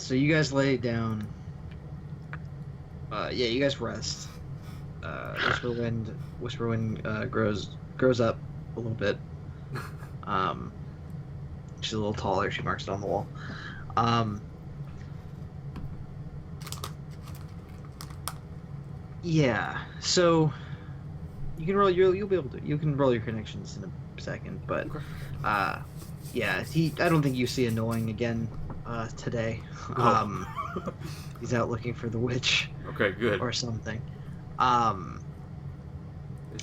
So you guys lay down. Yeah, you guys rest. Whisperwind grows up a little bit. Um, she's a little taller. She marks it on the wall. Yeah. So you can roll. You'll be able to. You can roll your connections in a second, but yeah. I don't think you see Annoying again today. He's out looking for the witch. Okay, good. Or something. I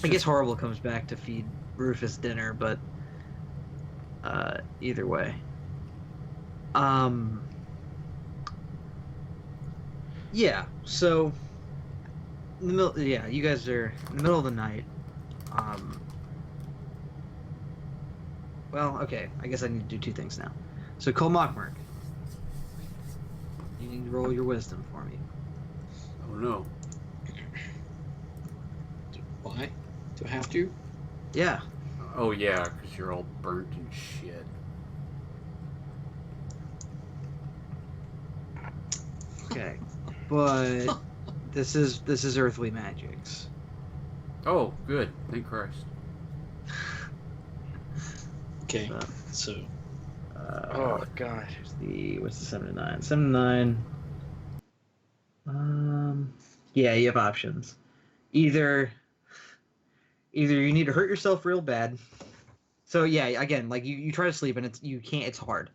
guess Horrible comes back to feed Rufus dinner, but either way. Yeah, so in the middle, yeah, you guys are in the middle of the night. Well, okay, I guess I need to do two things now. So Kollmachmerk, you need to roll your wisdom for me. Oh no. Why? Do I have to? Yeah. Oh yeah, because you're all burnt and shit. Okay, but this is earthly magics. Oh, good. Thank Christ. Okay, so. Oh god. What's the 7 to 9? 7 to 9. Yeah, you have options. Either you need to hurt yourself real bad. So yeah, again, like you try to sleep and you can't. It's hard.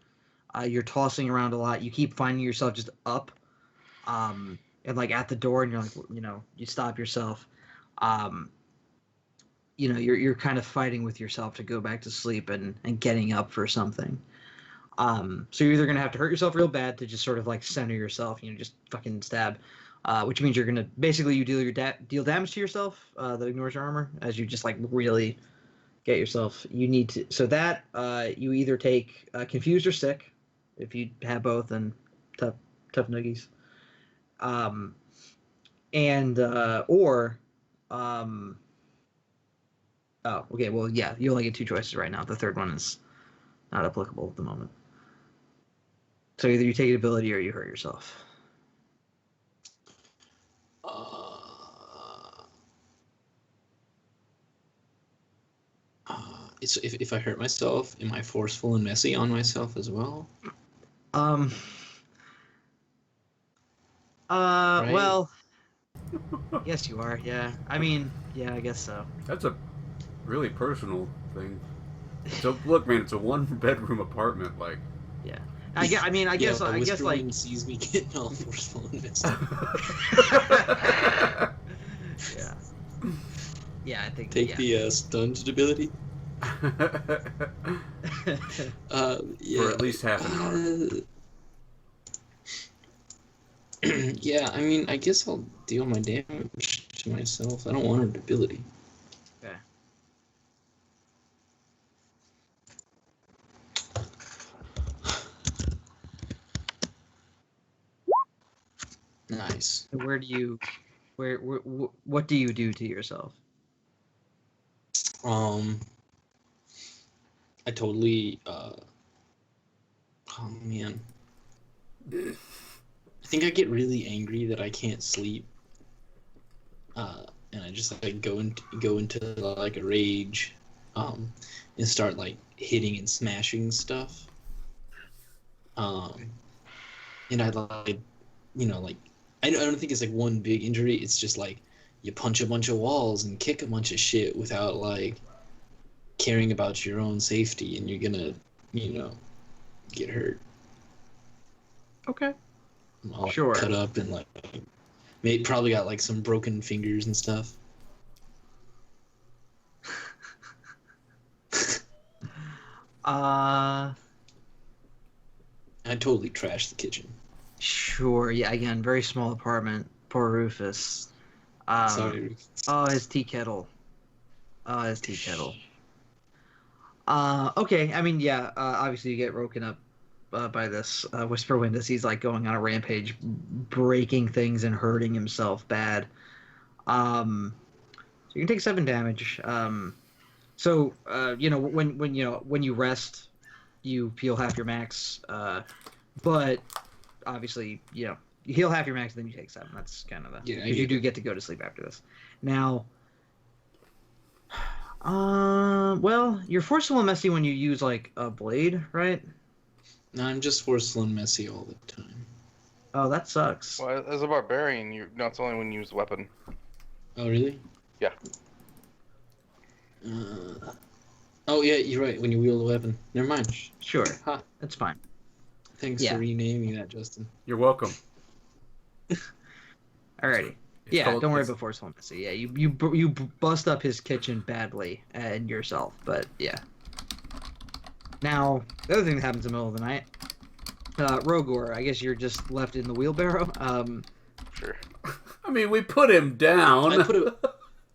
You're tossing around a lot. You keep finding yourself just up, and like at the door, and you're like, you stop yourself. You're kind of fighting with yourself to go back to sleep and getting up for something. So you're either gonna have to hurt yourself real bad to just sort of like center yourself, just fucking stab, which means you're gonna basically you deal damage to yourself that ignores your armor as you just like really get yourself. You need to that you either take confused or sick, if you have both, then tough nuggies, oh okay, well yeah, you only get two choices right now. The third one is not applicable at the moment. So either you take an ability or you hurt yourself. If I hurt myself, am I forceful and messy on myself as well? Right? Well, yes, you are. Yeah, I mean, yeah, I guess so. That's a really personal thing. So look, man, it's a one-bedroom apartment. Like, yeah. I guess like sees me getting all forceful and messy. Yeah. Yeah, I think. Take the stunned ability. Yeah. For at least half an hour. Yeah, I mean, I guess I'll deal my damage to myself. I don't want an ability. Okay. Nice. What do you do to yourself? I totally, oh man. I think I get really angry that I can't sleep. And I just like go into like a rage, and start like hitting and smashing stuff. And I like, I don't think it's like one big injury. It's just like you punch a bunch of walls and kick a bunch of shit without like caring about your own safety, and you're gonna, get hurt. Okay. I'm all Sure. cut up and like probably got like some broken fingers and stuff. I totally trashed the kitchen. Sure. Yeah. Again, very small apartment. Poor Rufus. Sorry, Rufus. Oh, his tea kettle. Okay. I mean, yeah. Obviously, you get woken up by this Whisperwind as he's like going on a rampage, breaking things and hurting himself bad. So you can take 7 damage. So when you rest, you heal half your max. But obviously, you heal half your max, then you take 7. That's kind of Yeah, because you do get to go to sleep after this. Now, well, you're forceful and messy when you use like a blade, right? No, I'm just forceful and messy all the time. Oh, that sucks. Well, as a barbarian, you're not only when you use a weapon. Oh, really? Yeah. Oh, yeah, you're right. When you wield a weapon. Never mind. Sure, Ha. that's fine. Thanks Yeah. for renaming that, Justin. You're welcome. Alrighty. It's Yeah, called- don't worry it's- about forceful and messy. Yeah, you bust up his kitchen badly and yourself, but yeah. Now, the other thing that happens in the middle of the night, Roegor, I guess you're just left in the wheelbarrow. Sure. I mean, we put him down. I put a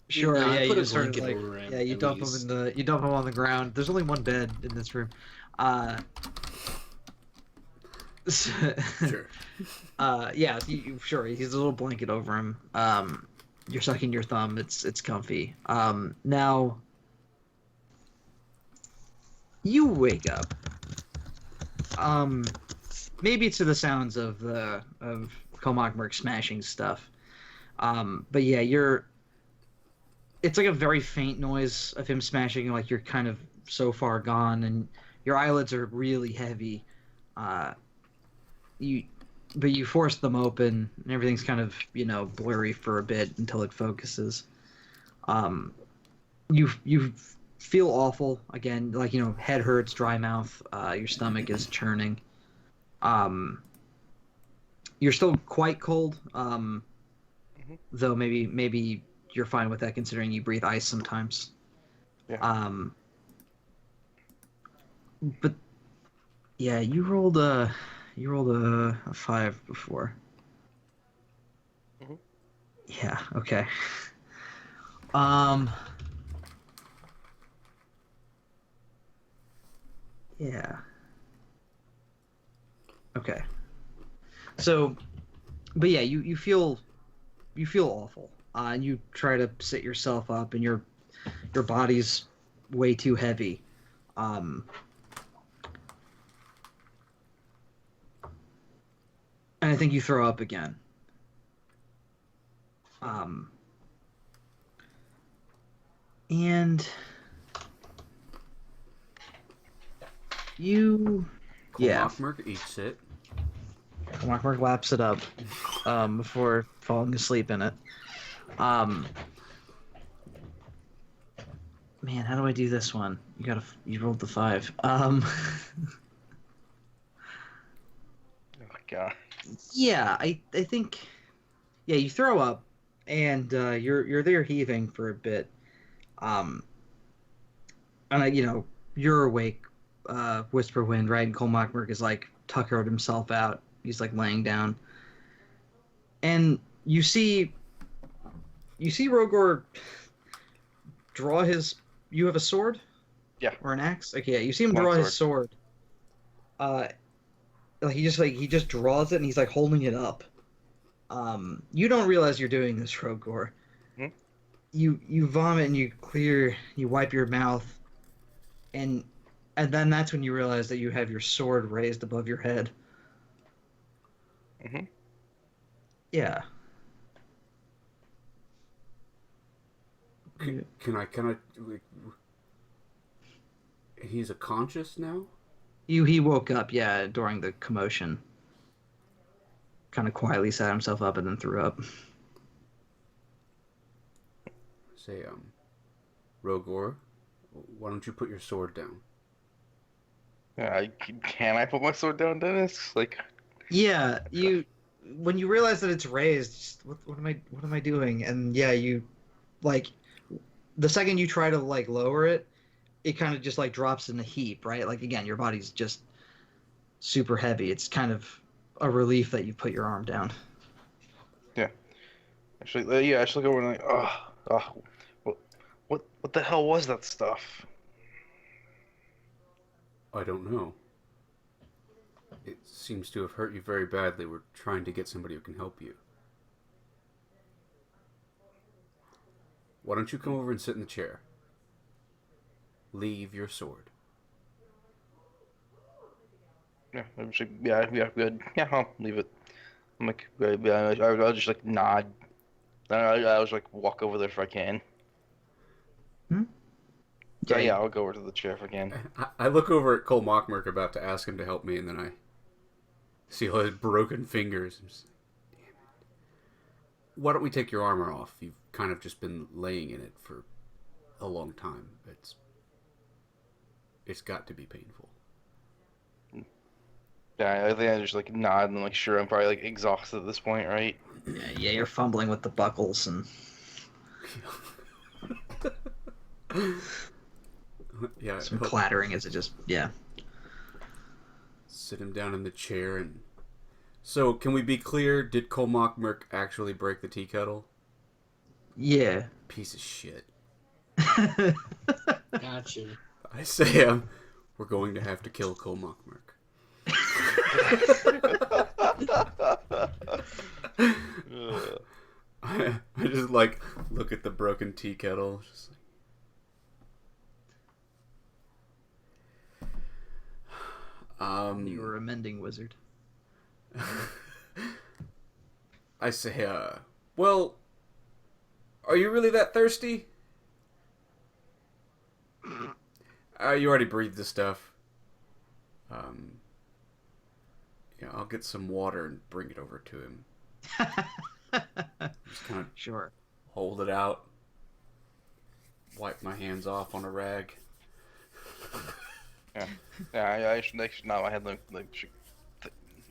Sure, No, I yeah, put you a just sort of blanket like, over him, yeah, you at dump least. him you dump him on the ground. There's only one bed in this room. Sure. Yeah, sure. He's a little blanket over him. You're sucking your thumb. It's comfy. Now you wake up. Maybe to the sounds of Kollmachmerk smashing stuff. But yeah, it's like a very faint noise of him smashing. Like you're kind of so far gone, and your eyelids are really heavy. But you force them open, and everything's kind of blurry for a bit until it focuses. You feel awful again, like head hurts, dry mouth, your stomach is churning. You're still quite cold, though maybe you're fine with that considering you breathe ice sometimes. Yeah. But yeah, you rolled a 5 before. Mhm. Yeah. Okay. Yeah. Okay. So, but yeah, you feel awful, and you try to sit yourself up, and your body's way too heavy. And I think you throw up again. And you, yeah, Kollmachmerk eats it. Kollmachmerk laps it up before falling asleep in it. Man, how do I do this one? You rolled the 5. Oh god. Yeah, I think, yeah, you throw up, and you're there heaving for a bit, and you're awake, Whisperwind, right? And Kollmachmerk is like tuckered himself out. He's like laying down, and you see Roegor draw his. You have a sword? Yeah. Or an axe? Okay, yeah. You see him Long draw his sword. He just draws it and he's like holding it up. You don't realize you're doing this, Roegor. Hmm? You vomit and you wipe your mouth, and then that's when you realize that you have your sword raised above your head. Mhm. Yeah. Can I like, he's a conscious now? He woke up, yeah, during the commotion. Kind of quietly sat himself up and then threw up. Say, Roegor, why don't you put your sword down? Yeah, can I put my sword down, Dennis? Like, Yeah, when you realize that it's raised, just, what am I doing? And yeah, you like the second you try to like lower it, it kind of just like drops in a heap, right? Like again, your body's just super heavy. It's kind of a relief that you put your arm down. actually, I should go over and like, what the hell was that stuff? I don't know. It seems to have hurt you very badly. We're trying to get somebody who can help you. Why don't you come over and sit in the chair? Leave your sword. Yeah, I'm just like, yeah, good. Yeah, I'll leave it. I'm like, yeah, I'll just like nod. I'll just like walk over there if I can. So yeah, I'll go over to the chair if I can. I look over at Kollmachmerk about to ask him to help me, and then I see all his broken fingers. I'm just like, damn it. Why don't we take your armor off? You've kind of just been laying in it for a long time. It's got to be painful. Yeah, I think I just like nod and like sure I'm probably like exhausted at this point, right? Yeah, you're fumbling with the buckles and Yeah, some clattering as it just sit him down in the chair. And so, can we be clear? Did Kollmachmerk actually break the tea kettle? Yeah. Piece of shit. Gotcha. I say, we're going to have to kill Kollmachmerk. I just like look at the broken tea kettle. Just like, You were a mending wizard. I say, well, are you really that thirsty? You already breathed the stuff. Yeah, I'll get some water and bring it over to him. Just kind of Sure. hold it out. Wipe my hands off on a rag. Yeah, I should nod my head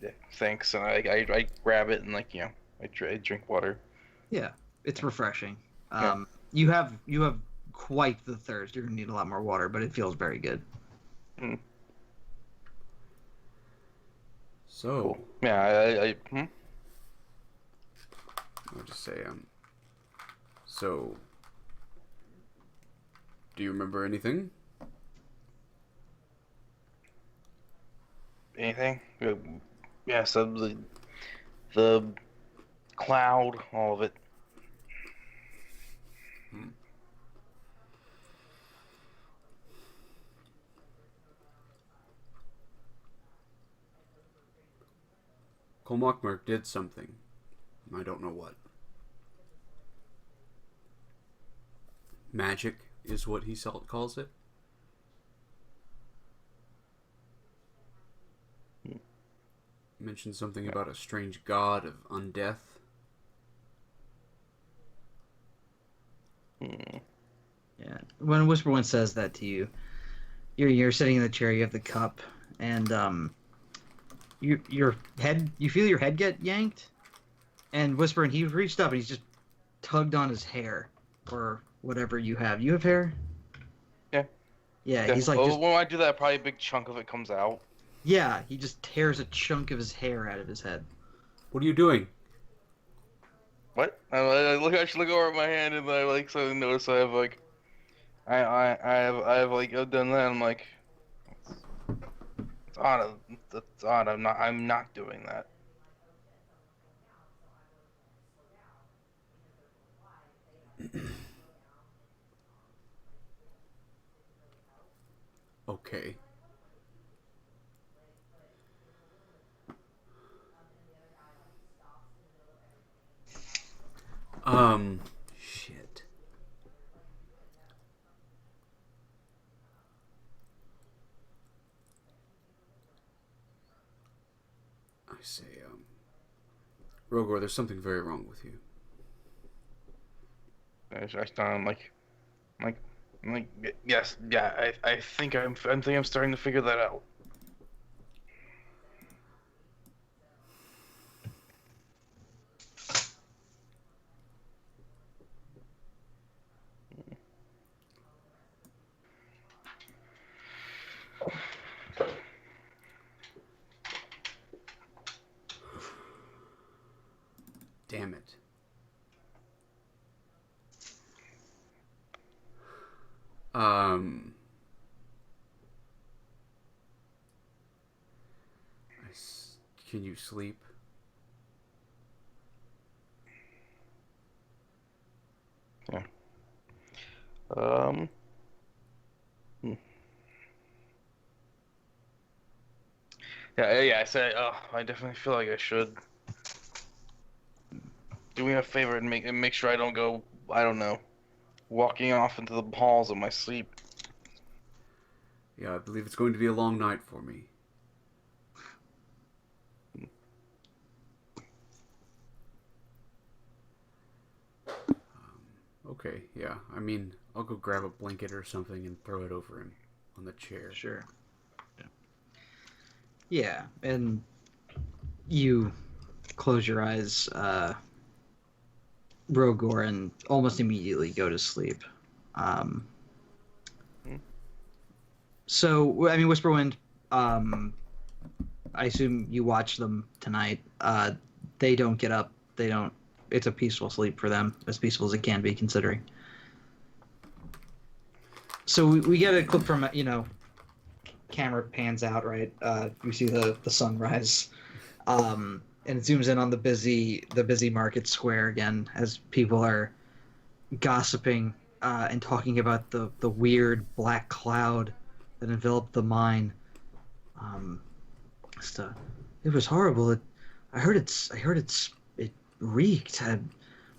yeah, thanks, and I grab it and like I drink water. Yeah, it's refreshing. Yeah. You have quite the thirst. You're gonna need a lot more water, but it feels very good. Mm. So, Cool. Yeah, I'll just say, so, do you remember anything? anything? Yeah, so the cloud, all of it. Kollmachmerk did something. I don't know what. Magic is what he calls it. Mentioned something about a strange god of undeath. Yeah. When Whisperwind says that to you, you're sitting in the chair. You have the cup, and you feel your head get yanked, and Whisperwind, he reached up and he's just tugged on his hair or whatever you have. You have hair? Yeah. Yeah. He's like, when I do that, probably a big chunk of it comes out. yeah. He just tears a chunk of his hair out of his head. What are you doing? What? I actually look over at my hand and I like suddenly notice I have like, I have like I've done that. I'm like, it's odd. That's odd. I'm not doing that. Okay. Shit. I say, Roegor, there's something very wrong with you. I start. I'm like, yes, yeah. I think I'm starting to figure that out. Damn it. Can you sleep? Yeah. Hmm. Yeah. I said, oh, I definitely feel like I should. Do me a favor and make sure I don't go. I don't know, walking off into the halls of my sleep. Yeah, I believe it's going to be a long night for me. Okay, yeah. I mean, I'll go grab a blanket or something and throw it over him on the chair. Sure. Yeah, and you close your eyes, Roegor, and almost immediately go to sleep. So, I mean, Whisperwind, I assume you watch them tonight. They don't get up. They don't. It's a peaceful sleep for them, as peaceful as it can be, considering. So we get a clip from, camera pans out, right? We see the sunrise, and it zooms in on the busy market square again as people are gossiping and talking about the weird black cloud that enveloped the mine. It was horrible. I heard it reeked.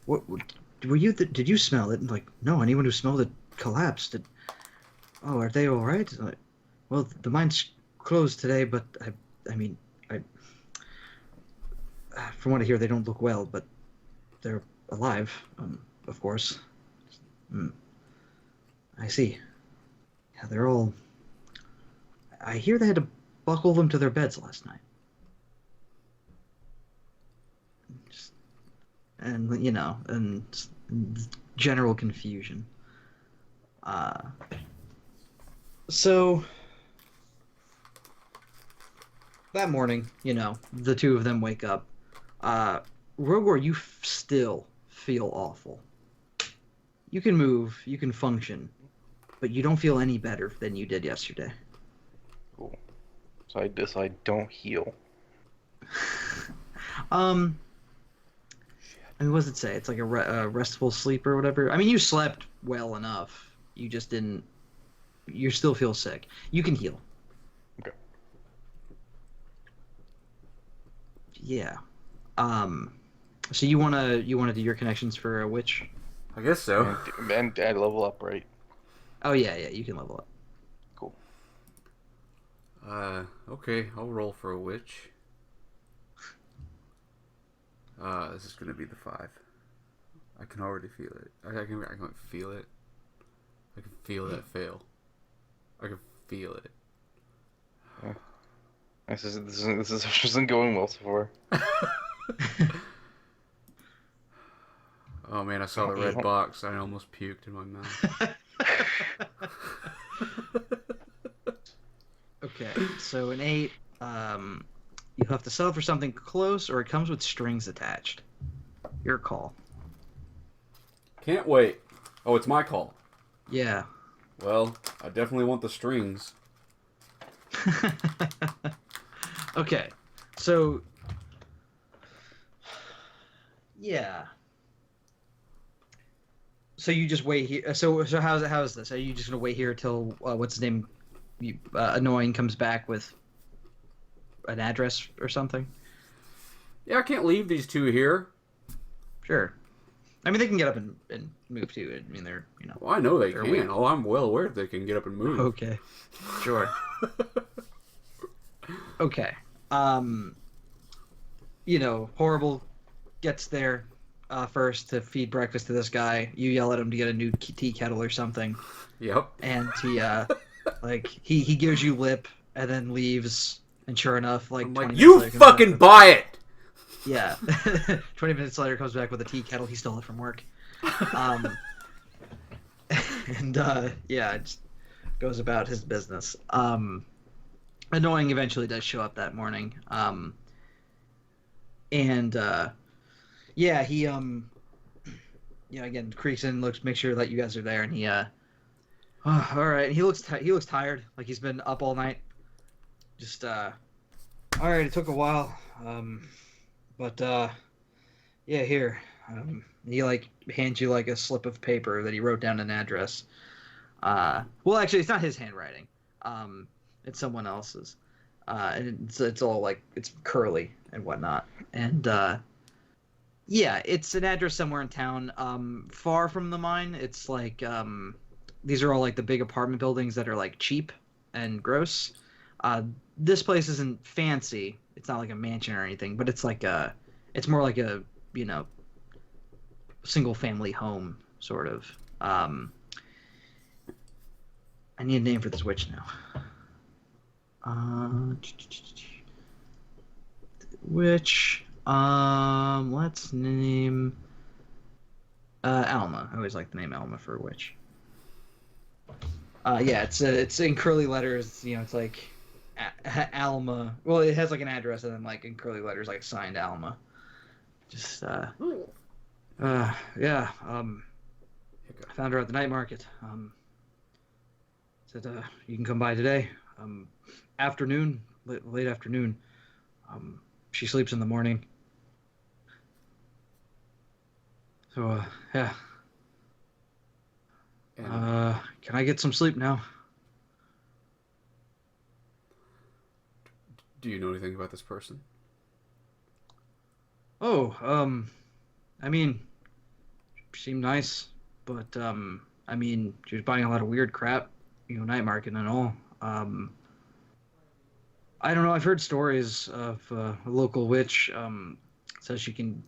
What were you? Did you smell it? Like, no. Anyone who smelled it collapsed. Oh, are they all right? Well, the mine's closed today, but I mean, from what I hear, they don't look well, but they're alive, of course. I see. Yeah, they're all. I hear they had to buckle them to their beds last night. And general confusion. So that morning, the two of them wake up. Roegor, you still feel awful. You can move, you can function, but you don't feel any better than you did yesterday. Cool. So I decide don't heal. I mean, what does it say? It's like a restful sleep or whatever. I mean, you slept well enough. You just didn't. You still feel sick. You can heal. Okay. Yeah. So you wanna do your connections for a witch? I guess so. And I level up, right? Oh yeah, you can level up. Cool. Okay, I'll roll for a witch. This is gonna be the 5. I can already feel it. I can feel it. I can feel that fail. I can feel it. Yeah. This isn't going well so far. Oh man, I saw the red box. I almost puked in my mouth. Okay, so an 8. You have to settle for something close, or it comes with strings attached. Your call. Can't wait. Oh, it's my call. Yeah. Well, I definitely want the strings. Okay, so yeah. So you just wait here. So how's this? Are you just gonna wait here till what's his name, annoying comes back with an address or something? Yeah, I can't leave these two here. Sure. I mean, they can get up and move too. I mean, they're Well, I know they they're can. weird. Oh, I'm well aware they can get up and move. Okay. Sure. Okay. Horrible gets there first to feed breakfast to this guy. You yell at him to get a new tea kettle or something, Yep. and he gives you lip and then leaves. And sure enough, I'm 20 minutes you later, comes fucking back buy it! yeah. 20 minutes later, comes back with a tea kettle. He stole it from work. Just goes about his business. Annoying eventually does show up that morning. He again creaks in, makes sure that you guys are there, and he all right. He looks tired, like he's been up all night. Just all right. It took a while, but here. He hands you a slip of paper that he wrote down an address. Well, actually, it's not his handwriting. It's someone else's. and it's all like it's curly and whatnot. And yeah, it's an address somewhere in town, far from the mine. It's like these are all like the big apartment buildings that are like cheap and gross. This place isn't fancy. It's not like a mansion or anything, but it's more like a, you know, single family home sort of. I need a name for this witch now. Witch. Let's name Alma. I always like the name Alma for a witch. Yeah, it's in curly letters. You know, it's like Alma. Well, it has like an address and then like in curly letters like signed Alma. Just yeah. I found her at the night market. Said you can come by today. Afternoon, late afternoon. She sleeps in the morning. So yeah. Can I get some sleep now? Do you know anything about this person? Oh, I mean, she seemed nice, but I mean, she was buying a lot of weird crap, you know, night market and all. I don't know. I've heard stories of a local witch says she can,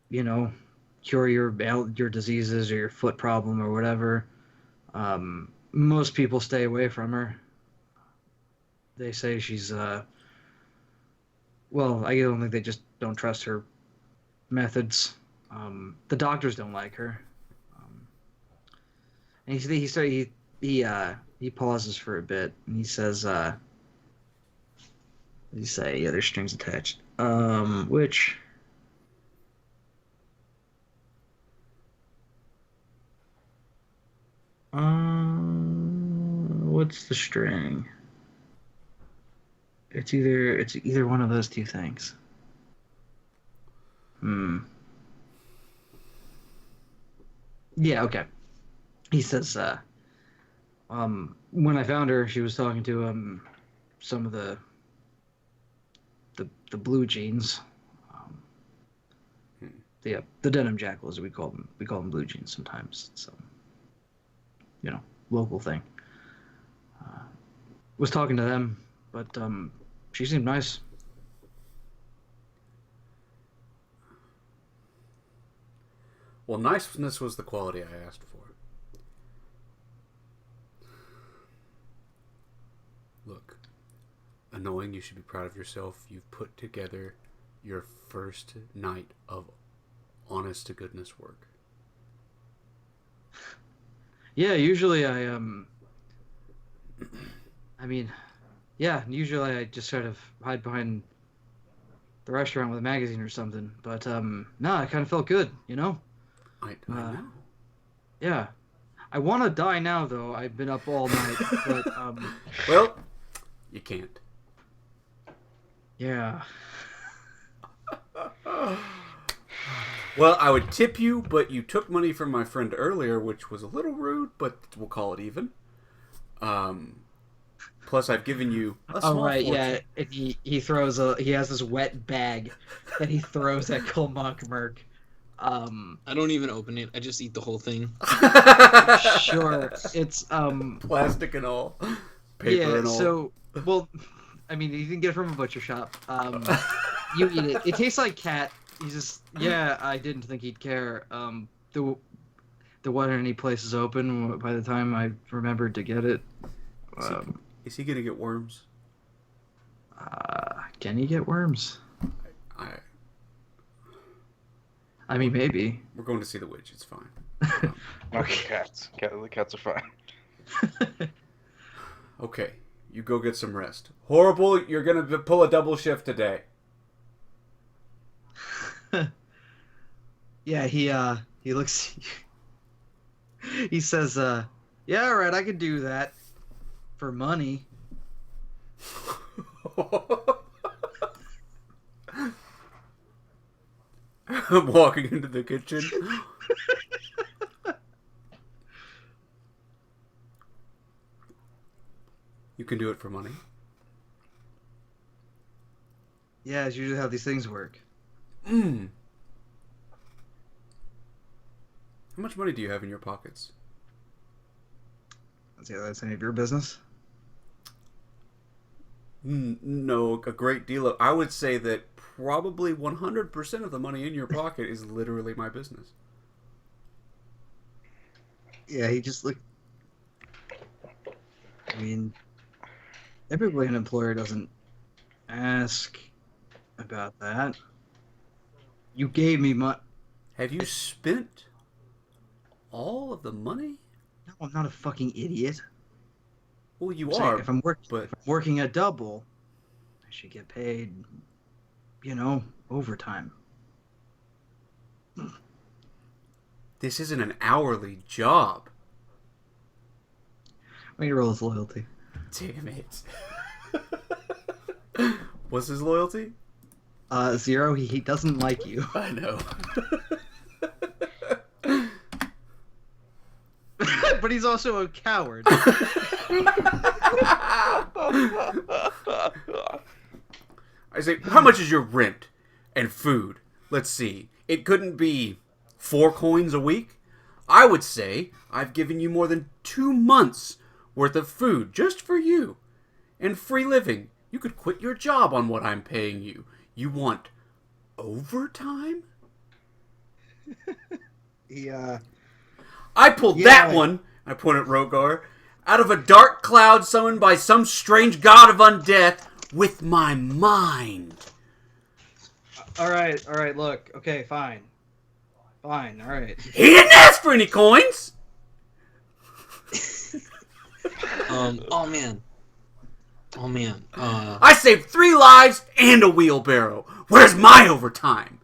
you know, cure your diseases or your foot problem or whatever. Most people stay away from her. They say she's well, I don't think they just don't trust her methods. The doctors don't like her. And he pauses for a bit and he says, what did he say? Yeah, there's strings attached. Which what's the string? It's either one of those two things. Yeah, okay. He says, when I found her, she was talking to some of the blue jeans. The denim jackals, we call them. We call them blue jeans sometimes. So, you know, local thing. Was talking to them, but she seemed nice. Well, niceness was the quality I asked for. Look, annoying, you should be proud of yourself. You've put together your first night of honest to goodness work. Yeah, usually I mean, yeah, usually I just sort of hide behind the restaurant with a magazine or something. But no, I kind of felt good, you know? I know. Yeah. I want to die now, though. I've been up all night. But well, you can't. Yeah. Well, I would tip you, but you took money from my friend earlier, which was a little rude, but we'll call it even. Plus, I've given you a small fortune. Yeah. And he throws he has this wet bag that he throws at Kollmachmerk. I don't even open it. I just eat the whole thing. Sure. It's plastic and all, paper and all. So, well, I mean, you can get it from a butcher shop. You eat it. It tastes like cat. He's just, yeah, I didn't think he'd care. There wasn't any places open by the time I remembered to get it. Is he gonna get worms? Can he get worms? I mean, maybe. We're going to see the witch. It's fine. Okay, cats. The cats are fine. Okay, you go get some rest. Horrible, you're gonna pull a double shift today. Yeah, he looks. He says, "Yeah, all right, I could do that for money." I'm walking into the kitchen. You can do it for money. Yeah, it's usually how these things work. How much money do you have in your pockets? That's any of your business. No, a great deal of... I would say that probably 100% of the money in your pocket is literally my business. Yeah, he just looked. I mean, typically an employer doesn't ask about that. You gave me money. Have you spent all of the money? No, I'm not a fucking idiot. Well, you I'm saying are, if I'm but working a double, I should get paid, overtime. this isn't an hourly job. I need to roll his loyalty. Damn it. What's his loyalty? 0. He doesn't like you. I know. But he's also a coward. I say, how much is your rent and food? Let's see. It couldn't be 4 coins a week? I would say I've given you more than 2 months worth of food just for you. And free living. You could quit your job on what I'm paying you. You want overtime? I pulled that one, I point at Roegor, out of a dark cloud summoned by some strange god of undeath with my mind. All right, look. Okay, fine, all right. He didn't ask for any coins! Oh man. I saved 3 lives and a wheelbarrow. Where's my overtime?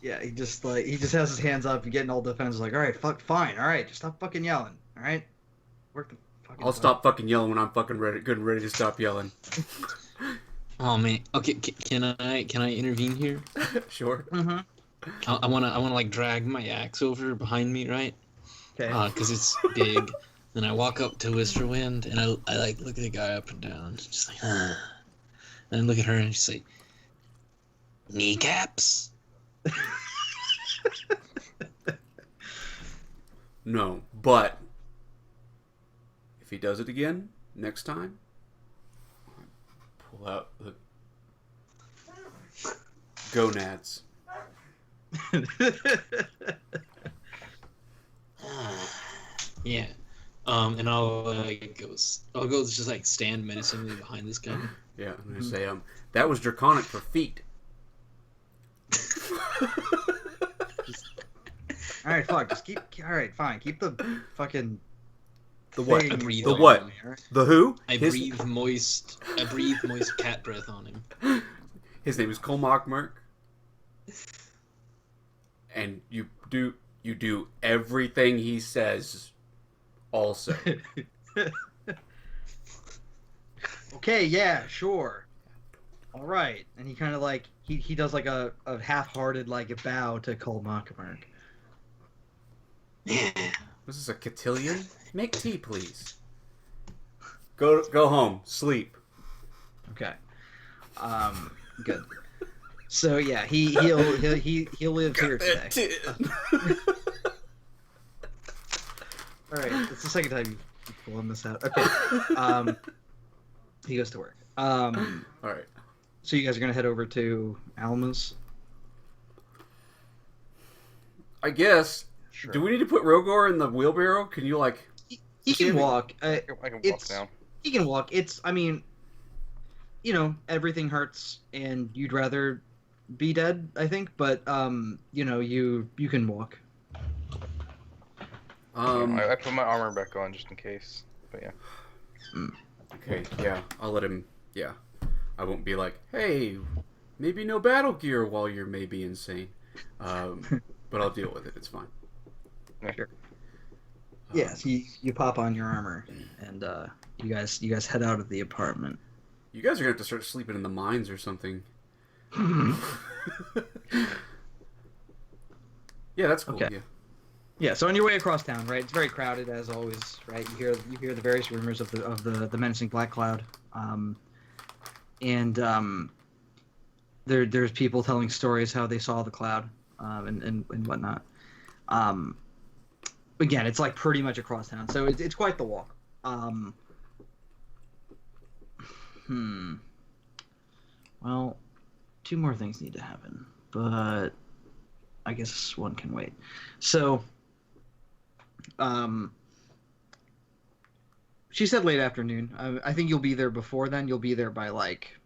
Yeah, he just has his hands up, and getting all defensive, like, all right, fine, all right, just stop fucking yelling, all right? Work the fucking. I'll stop fucking yelling when I'm fucking ready, good and ready to stop yelling. Oh man. Okay, can I intervene here? Sure. Mm-hmm. I wanna like drag my axe over behind me, right? Okay. Because it's big. Then I walk up to Whisperwind and I like look at the guy up and down, just like, and then look at her and she's like, kneecaps. No, but if he does it again next time, pull out the gonads. Yeah. And I'll go just like stand menacingly behind this guy. Yeah, I'm gonna say that was draconic for feet. All right, fuck. Just keep. All right, fine. Keep the fucking. The what? I breathe The on what? him, right? The who? I breathe moist cat breath on him. His name is Kollmachmerk. And you do everything he says also. Okay, yeah, sure. All right, and he kind of like he does like a half-hearted like a bow to Kollmachmerk. Yeah. Was this a cotillion? Make tea, please. Go home. Sleep. Okay. Good. So yeah, he'll live here today. All right, it's the second time you've pulling this out. Okay. He goes to work. All right. So you guys are gonna head over to Alma's? I guess. Sure. Do we need to put Roegor in the wheelbarrow? Can you like? He can walk. I can walk down. He can walk. I mean, everything hurts, and you'd rather be dead, I think. But you can walk. I put my armor back on just in case. But yeah. Okay. Yeah. I'll let him. Yeah. I won't be like, hey, maybe no battle gear while you're maybe insane. But I'll deal with it. It's fine. Sure. Yes, you pop on your armor, and you guys head out of the apartment. You guys are gonna have to start sleeping in the mines or something. Yeah, that's cool. Okay. Yeah. Yeah, so on your way across town, right? It's very crowded as always, right? You hear the various rumors of the menacing black cloud. and there's people telling stories how they saw the cloud, and whatnot. Um, Again, it's like pretty much across town, so it's quite the walk. Well, two more things need to happen, but I guess one can wait. So, she said late afternoon. I think you'll be there before then. You'll be there by like,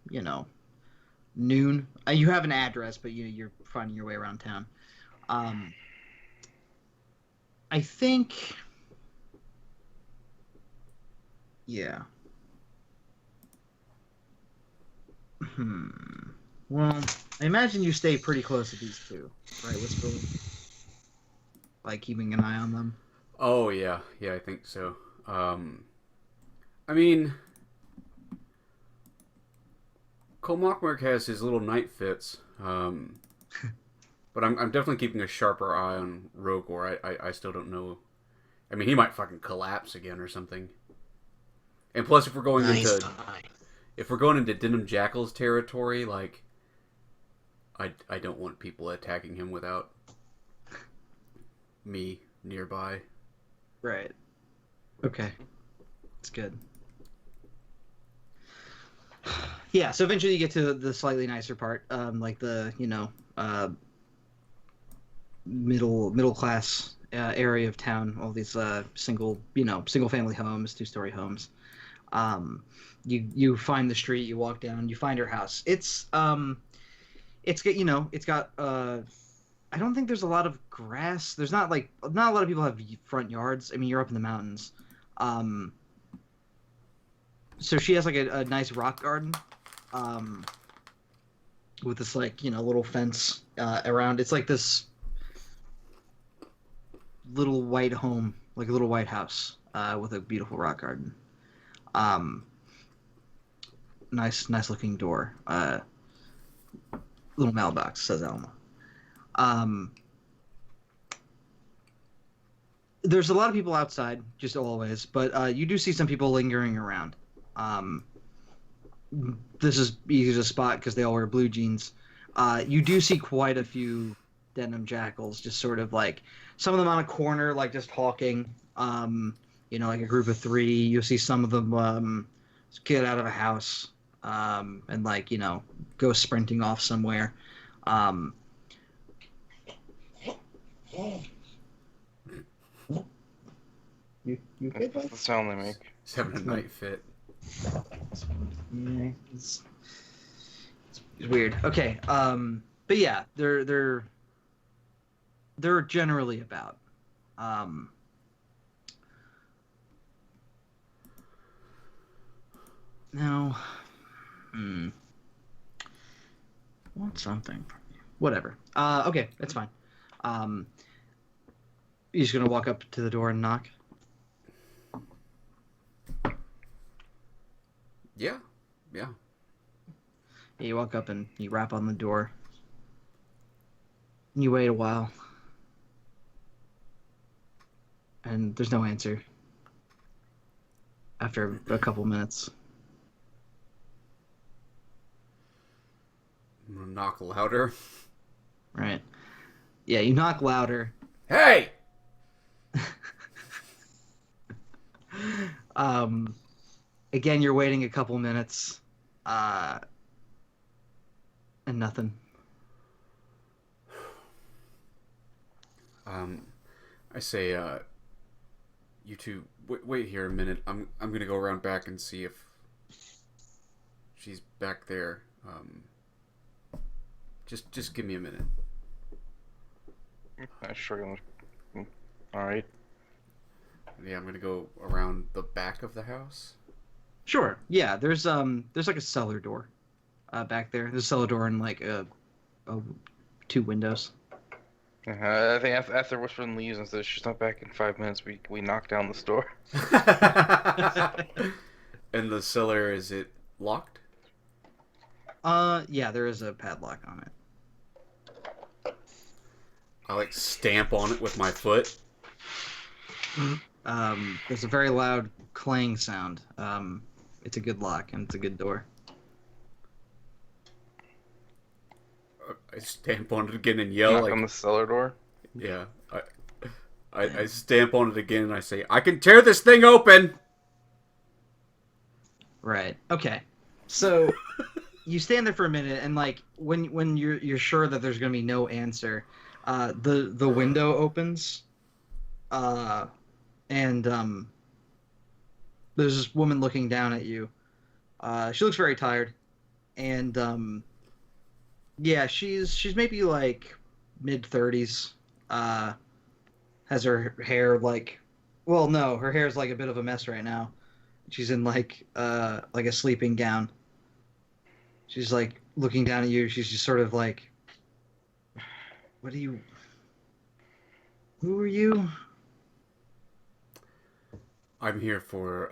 noon. You have an address, but you're finding your way around town. I think, yeah. Well, I imagine you stay pretty close to these two, right, Whisperwind? Like keeping an eye on them. Oh yeah, I think so. I mean, Kollmachmerk has his little night fits, but I'm definitely keeping a sharper eye on Roegor. I still don't know. I mean, he might fucking collapse again or something. And plus, if we're going into Denim Jackal's territory, like, I don't want people attacking him without me nearby. Right. Okay. That's good. Yeah, so eventually you get to the slightly nicer part, like the, middle class area of town, all these single family homes, 2-story homes. You find the street, you walk down, you find her house. It's got I don't think there's a lot of grass. There's not a lot of people have front yards. I mean, you're up in the mountains. So she has like a nice rock garden, with this little fence around. It's like this little white home, like a little white house, with a beautiful rock garden. Nice looking door. Little mailbox, says Alma. There's a lot of people outside, just always, but you do see some people lingering around. This is easy to spot because they all wear blue jeans. You do see quite a few denim jackals, just sort of like some of them on a corner, like just hawking. Like a group of 3. You'll see some of them get out of a house and go sprinting off somewhere. You That's the sound they make. He's having a night fit. Yeah, it's weird. Okay, but yeah, they're generally about. Now, want something from you. Whatever. Okay, that's fine. You just gonna walk up to the door and knock? Yeah. You walk up and you rap on the door. And you wait a while. And there's no answer. After a couple minutes. I'm gonna knock louder. Right. Yeah, you knock louder. Hey! Again, you're waiting a couple minutes. And nothing. I say, you two, wait here a minute. I'm gonna go around back and see if she's back there. Just give me a minute. Sure. All right. Yeah, I'm gonna go around the back of the house. Sure. Yeah, there's like a cellar door back there. There's a cellar door and like a 2 windows. I think after Whisperwind leaves and says she's not back in 5 minutes, we knock down the door. And the cellar, is it locked? Yeah, there is a padlock on it. I stamp on it with my foot. There's a very loud clang sound. It's a good lock and it's a good door. I stamp on it again and yell Knock like, on the cellar door. yeah. I stamp on it again and I say, I can tear this thing open! Right. Okay. So you stand there for a minute, and like when you're sure that there's gonna be no answer, the window opens, and there's this woman looking down at you. She looks very tired, and yeah, she's maybe like mid-30s. Has her hair like, well, no, her hair's like a bit of a mess right now. She's in like a sleeping gown. She's like looking down at you. She's just sort of like, "What are you? Who are you?" I'm here for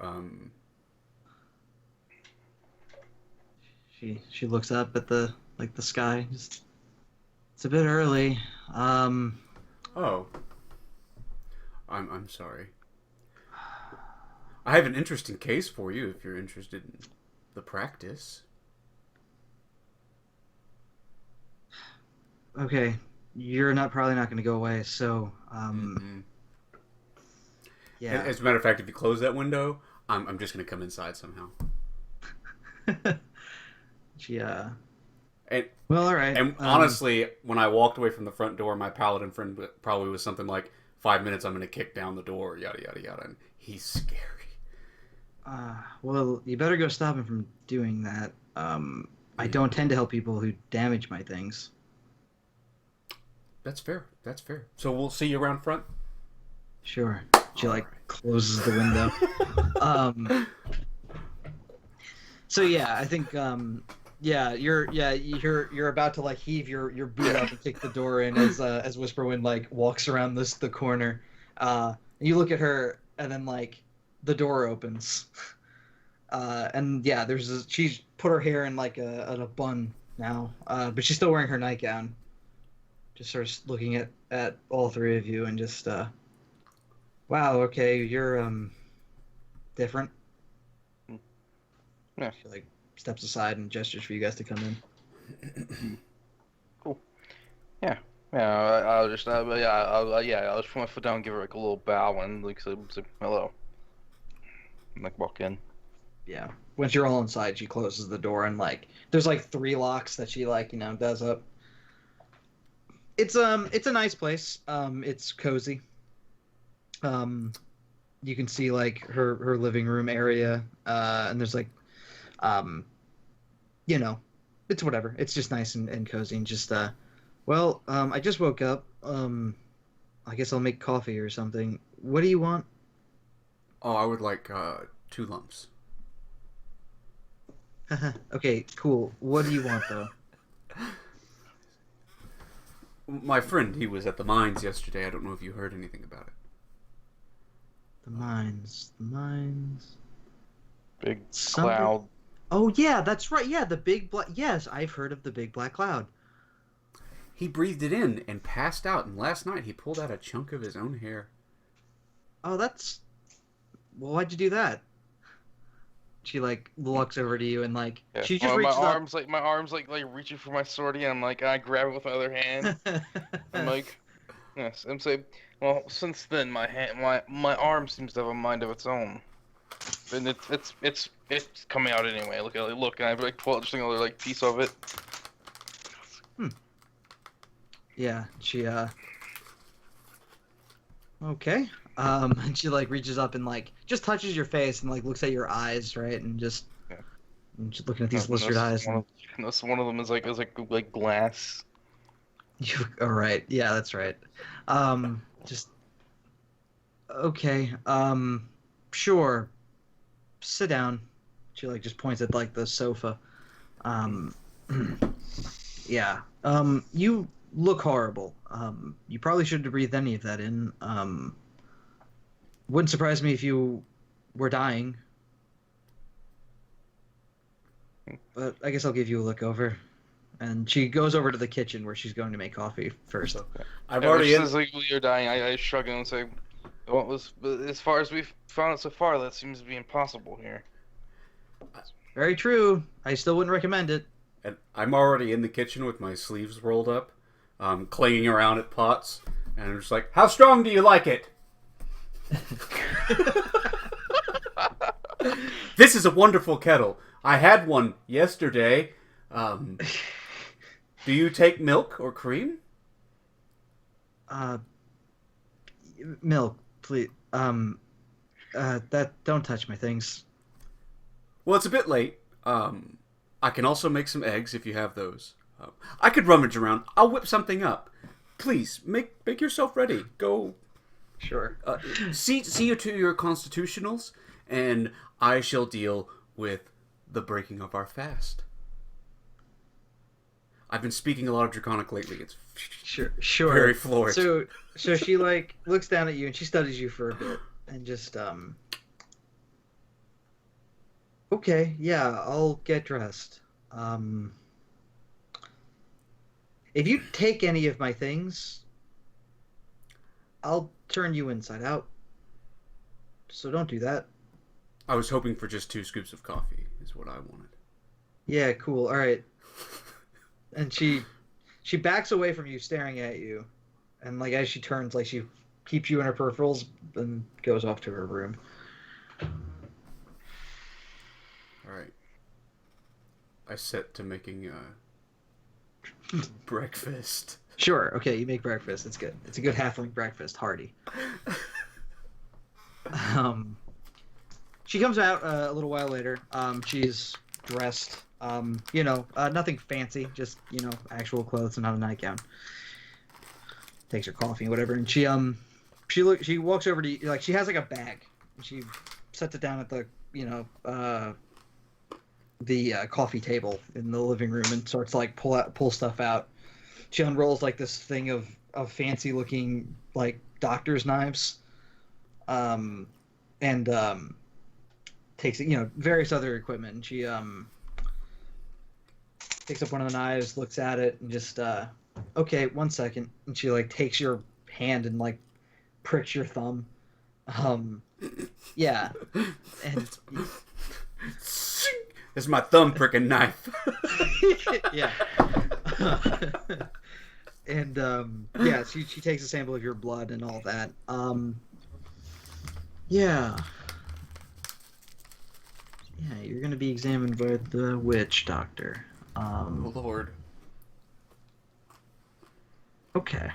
She looks up at the sky. Just, it's a bit early. Oh. I'm sorry. I have an interesting case for you if you're interested in the practice. Okay, you're probably not going to go away. So, yeah. As a matter of fact, if you close that window, I'm just going to come inside somehow. She And well, all right. And honestly, when I walked away from the front door, my paladin friend probably was something like, 5 minutes, I'm going to kick down the door, yada, yada, yada. And he's scary. Well, you better go stop him from doing that. I don't tend to help people who damage my things. That's fair. So we'll see you around front? Sure. She closes the window. So yeah, I think you're about to heave your boot up and kick the door in as Whisperwind walks around the corner. You look at her, and then the door opens. And yeah, she's put her hair in a bun now, but she's still wearing her nightgown. Just sort of looking at all three of you and just wow, okay, you're different. Yeah. She steps aside and gestures for you guys to come in. Cool. Yeah. Yeah. I'll just I'll just put my foot down and give her a little bow and say hello. And walk in. Yeah. Once you're all inside, she closes the door and there's 3 locks that she does up. It's a nice place. It's cozy. You can see her living room area, and there's it's whatever. It's just nice and cozy and just I just woke up. I guess I'll make coffee or something. What do you want? Oh, I would like 2 lumps. Okay, cool. What do you want though? My friend, he was at the mines yesterday. I don't know if you heard anything about it. The mines. Big cloud. Oh yeah, that's right. Yeah, the big black. Yes, I've heard of the big black cloud. He breathed it in and passed out, and last night he pulled out a chunk of his own hair. Oh, that's. Well, why'd you do that? She looks over to you and Yeah. she just my reaches arms my arms reaching for my sword and I'm I grab it with my other hand. I'm yes. I'm saying, well, since then my arm seems to have a mind of its own, and it's coming out anyway. Look, and I pull out just another piece of it. Yeah, she okay. And she reaches up and just touches your face and looks at your eyes, right? And just and just looking at these lizard eyes. One of them is glass. All right. Yeah, that's right. Just okay. Sure. Sit down. She just points at the sofa. Yeah. You look horrible. You probably shouldn't have breathed any of that in. Wouldn't surprise me if you were dying. But I guess I'll give you a look over. And she goes over to the kitchen where she's going to make coffee first. Okay. I've already. Says you're dying. I shrug and say, as far as we've found it so far, that seems to be impossible here. Very true. I still wouldn't recommend it. And I'm already in the kitchen with my sleeves rolled up, clinging around at pots. And I'm just like, how strong do you like it? This is a wonderful kettle. I had one yesterday. Do you take milk or cream? Milk, please. That don't touch my things. Well, it's a bit late. I can also make some eggs if you have those. I could rummage around. I'll whip something up. Please make yourself ready. Go. Sure. See you to your constitutionals, and I shall deal with the breaking of our fast. I've been speaking a lot of Draconic lately. It's sure. very floored. So she like looks down at you and she studies you for a bit and just okay, yeah, I'll get dressed. If you take any of my things, I'll turn you inside out. So don't do that. I was hoping for just 2 scoops of coffee, is what I wanted. Yeah, cool. All right. And she backs away from you, staring at you, and like as she turns, like she keeps you in her peripherals and goes off to her room. All right. I set to making breakfast. Sure. Okay, you make breakfast. It's good. It's a good halfling breakfast, hearty. She comes out a little while later. She's dressed. Nothing fancy, just actual clothes and not a nightgown. Takes her coffee, whatever, and she walks over to you, like she has like a bag, and she sets it down at the coffee table in the living room and starts to like pull stuff out. She unrolls like this thing of fancy looking like doctor's knives, and takes various other equipment. And she takes up one of the knives, looks at it, and just okay, 1 second. And she like takes your hand and like pricks your thumb. Yeah, and This is my thumb pricking knife. yeah. And yeah, she takes a sample of your blood and all that. Yeah, you're gonna be examined by the witch doctor. Oh Lord. Okay.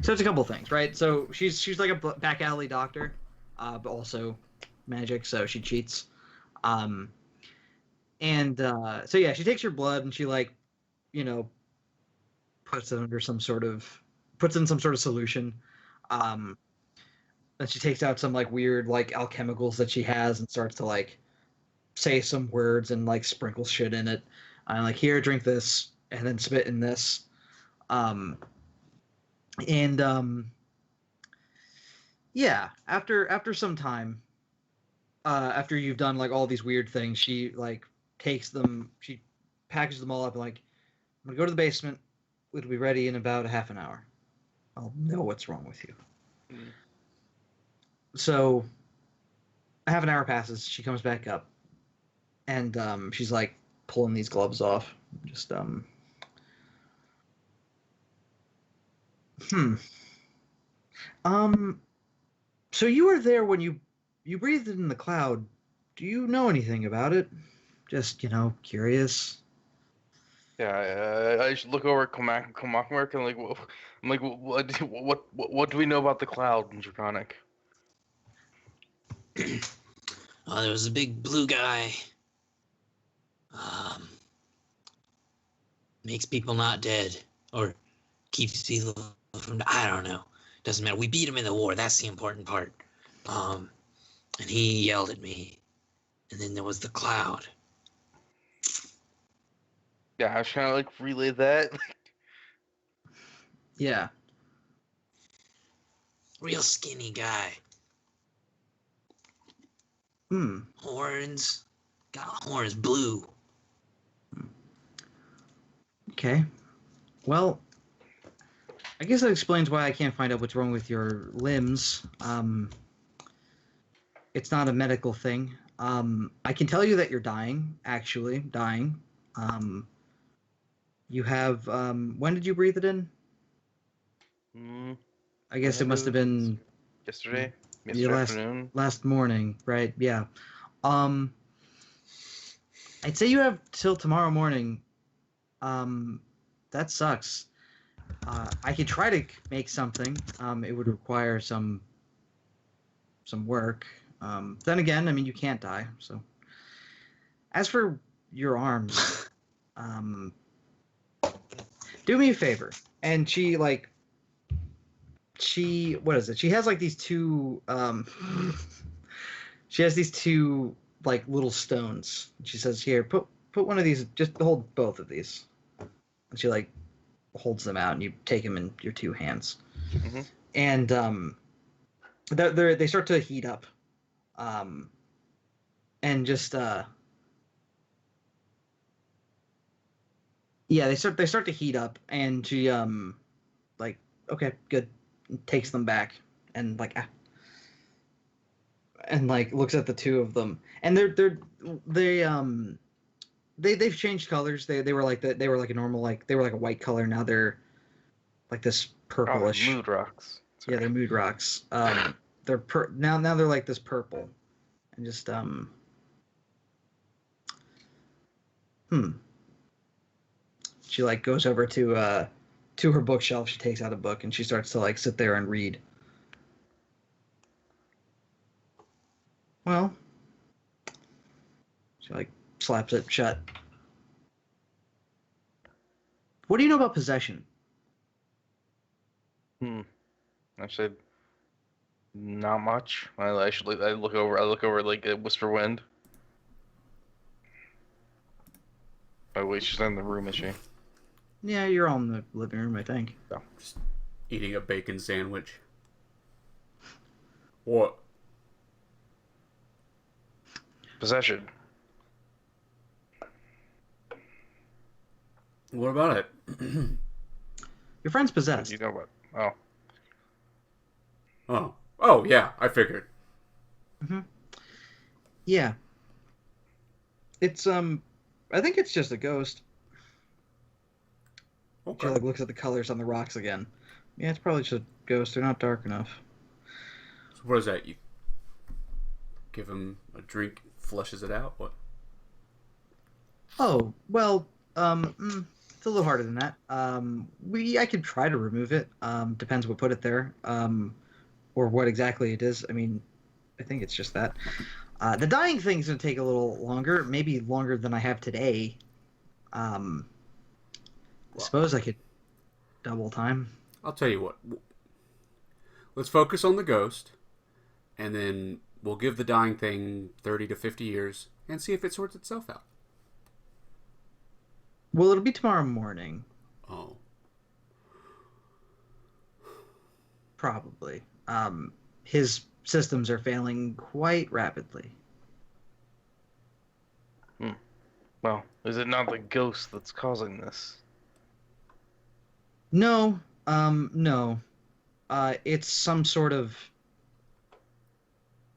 So it's a couple things, right? So she's like a back alley doctor, but also magic, so she cheats. So yeah, she takes your blood and she like, puts it in some sort of solution. And she takes out some like weird like alchemicals that she has and starts to like say some words and like sprinkle shit in it. Like, here, drink this, and then spit in this. Yeah, after some time, after you've done like all these weird things, she like takes them, she packages them all up and like, I'm gonna go to the basement. It'll be ready in about a half an hour. I'll know what's wrong with you. Mm. So a half an hour passes. She comes back up, and she's like pulling these gloves off. Just So you were there when you breathed in the cloud. Do you know anything about it? Just curious. Yeah, I should look over at Kollmachmerk and what do we know about the cloud in Draconic? Oh, there was a big blue guy. Makes people not dead, or keeps people from. I don't know. Doesn't matter. We beat him in the war. That's the important part. And he yelled at me, and then there was the cloud. Yeah, I was trying to like relay that. Yeah. Real skinny guy. Horns. Got horns, blue. Okay. Well, I guess that explains why I can't find out what's wrong with your limbs. It's not a medical thing. I can tell you that you're dying. Actually, dying. You have. When did you breathe it in? I guess it must have been yesterday. your Afternoon. last morning, right? Yeah. I'd say you have till tomorrow morning. That sucks. I could try to make something. It would require some work. Then again, I mean, you can't die. So, as for your arms, do me a favor. And what is it? She has like these two. She has these two like little stones. She says, "Here, put one of these. Just hold both of these." And she like holds them out, and you take them in your two hands. Mm-hmm. And they start to heat up, and just yeah, they start to heat up, and she like, okay, good, takes them back, and like and like looks at the two of them, and they've changed colors. They were like they were like a normal, like they were like a white color. Now they're like this purplish. Mood rocks. Yeah, they're mood rocks. They're now they're like this purple, and just She like goes over to her bookshelf. She takes out a book and she starts to like sit there and read. Well, she like slaps it shut. What do you know about possession? I said not much. I look over like a Whisperwind. By the way, she's not in the room, is she? Yeah, you're all in the living room, I think. No, just eating a bacon sandwich. What? Possession. What about it? Your friend's possessed. You know what? Oh, yeah, I figured. Mm-hmm. Yeah. It's I think it's just a ghost. Okay. She like looks at the colors on the rocks again. Yeah, it's probably just a ghost. They're not dark enough. So what is that? You give him a drink, flushes it out? What? Oh, well, it's a little harder than that. I could try to remove it. Depends what put it there. Or what exactly it is. I mean, I think it's just that. The dying thing's gonna take a little longer, maybe longer than I have today. I suppose I could double time. I'll tell you what. Let's focus on the ghost, and then we'll give the dying thing 30 to 50 years and see if it sorts itself out. Well, it'll be tomorrow morning. Oh. Probably. His systems are failing quite rapidly. Well, is it not the ghost that's causing this? No. No. It's some sort of...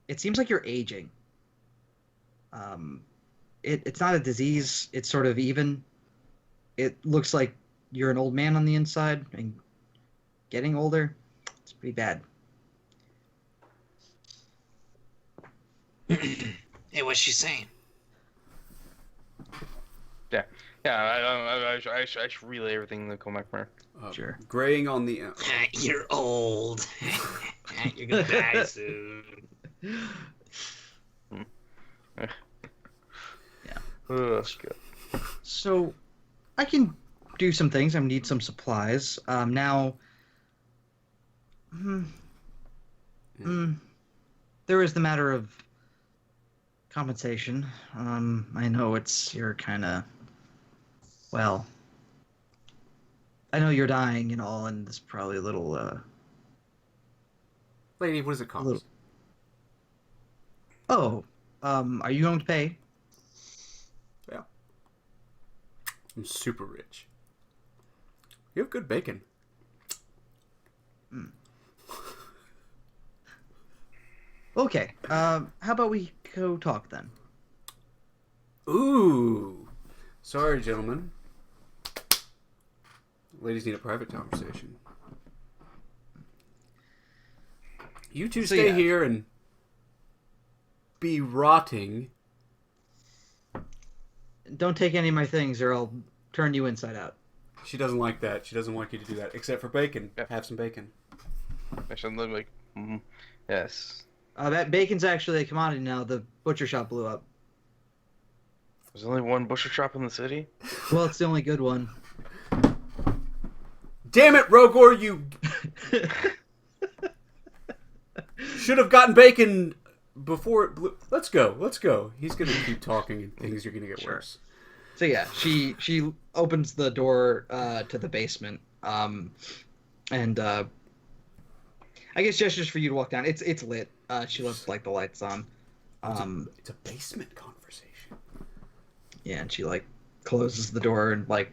It seems like you're aging. It's not a disease. It's sort of even. It looks like you're an old man on the inside and getting older. It's pretty bad. Hey, what's she saying? Yeah. I should relay everything to Kollmachmerk. Sure. Graying on the... You're old. You're gonna die soon. Yeah. That's good. So, I can do some things. I need some supplies. Now, there is the matter of compensation. I know you're kind of, well, I know you're dying and all, and it's probably a little, Lady, what does it cost? Are you going to pay? Yeah. I'm super rich. You have good bacon. Okay. How about we go talk then? Ooh. Sorry, gentlemen. Ladies need a private conversation. You two stay here and be rotting. Don't take any of my things or I'll turn you inside out. She doesn't like that. She doesn't want you to do that. Except for bacon. Yeah. Have some bacon. I should look like, yes. That bacon's actually a commodity now. The butcher shop blew up. There's only one butcher shop in the city? Well, it's the only good one. Damn it, Roegor, you should have gotten bacon before it blew. Let's go. He's going to keep talking and things are going to get worse. So yeah, she opens the door to the basement, and I guess gestures for you to walk down. It's lit. She left like the lights on. It's a basement conversation. Yeah, and she like closes the door and like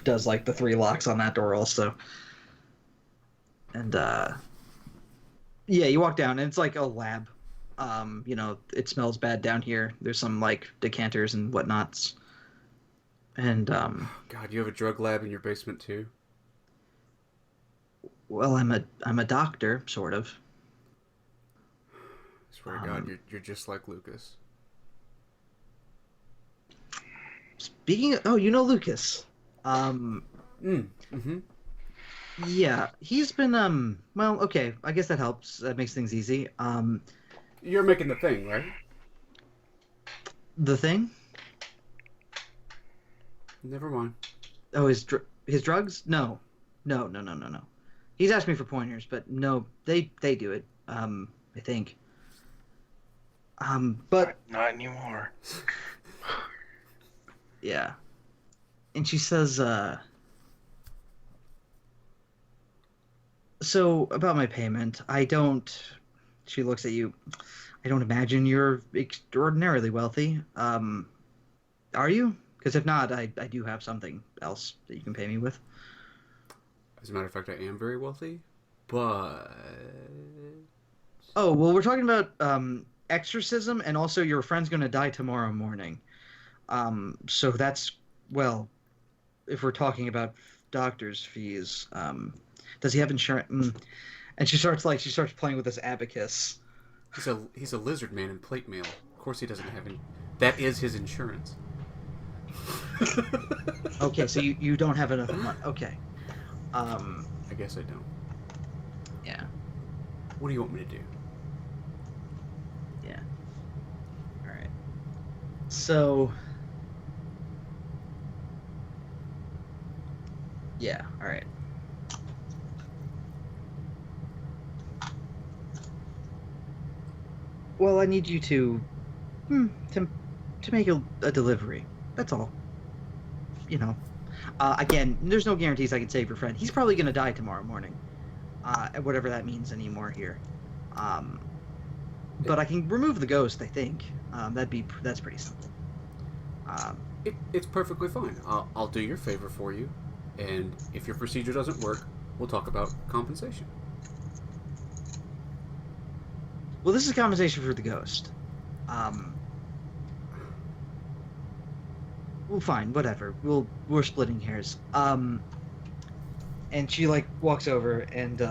does like the 3 locks on that door also. And yeah, you walk down and it's like a lab. You know, it smells bad down here. There's some like decanters and whatnots. And God, you have a drug lab in your basement too? well, I'm a doctor, sort of. I swear to God, you're just like Lucas. Speaking of, you know Lucas. Yeah, he's been well, okay, I guess that helps. That makes things easy. You're making the thing, right? The thing? Never mind. Oh, his drugs? No. He's asked me for pointers, but no, they do it. I think. But Not anymore. yeah. And she says, so about my payment, she looks at you, I don't imagine you're extraordinarily wealthy. Are you? Because if not, I do have something else that you can pay me with. As a matter of fact, I am very wealthy, but... Oh, well, we're talking about exorcism, and also your friend's going to die tomorrow morning. So that's, well, if we're talking about doctor's fees, does he have insurance? And she starts playing with this abacus. He's a lizard man in plate mail. Of course he doesn't have any. That is his insurance. Okay, so you don't have enough money. Okay. I guess I don't. Yeah. What do you want me to do? Yeah. All right. So. Yeah. All right. Well, I need you to make a delivery. That's all. You know. Again, there's no guarantees I can save your friend. He's probably gonna die tomorrow morning. Whatever that means anymore here. But I can remove the ghost, I think. That's pretty simple. It's perfectly fine. I'll do your favor for you, and if your procedure doesn't work, we'll talk about compensation. Well, this is compensation for the ghost. Well, fine, whatever. We're splitting hairs. And she like walks over and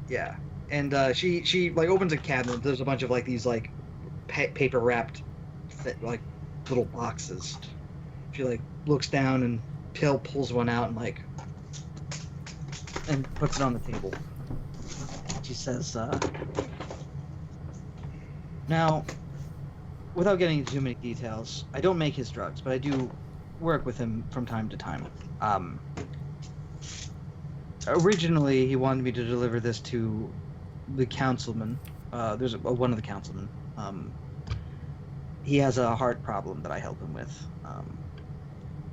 yeah, and she like opens a cabinet. There's a bunch of like these like paper wrapped like little boxes. She like looks down and pulls one out and puts it on the table. She says, now, without getting into too many details, I don't make his drugs, but I do work with him from time to time. Originally, he wanted me to deliver this to the councilman. There's one of the councilmen. He has a heart problem that I help him with.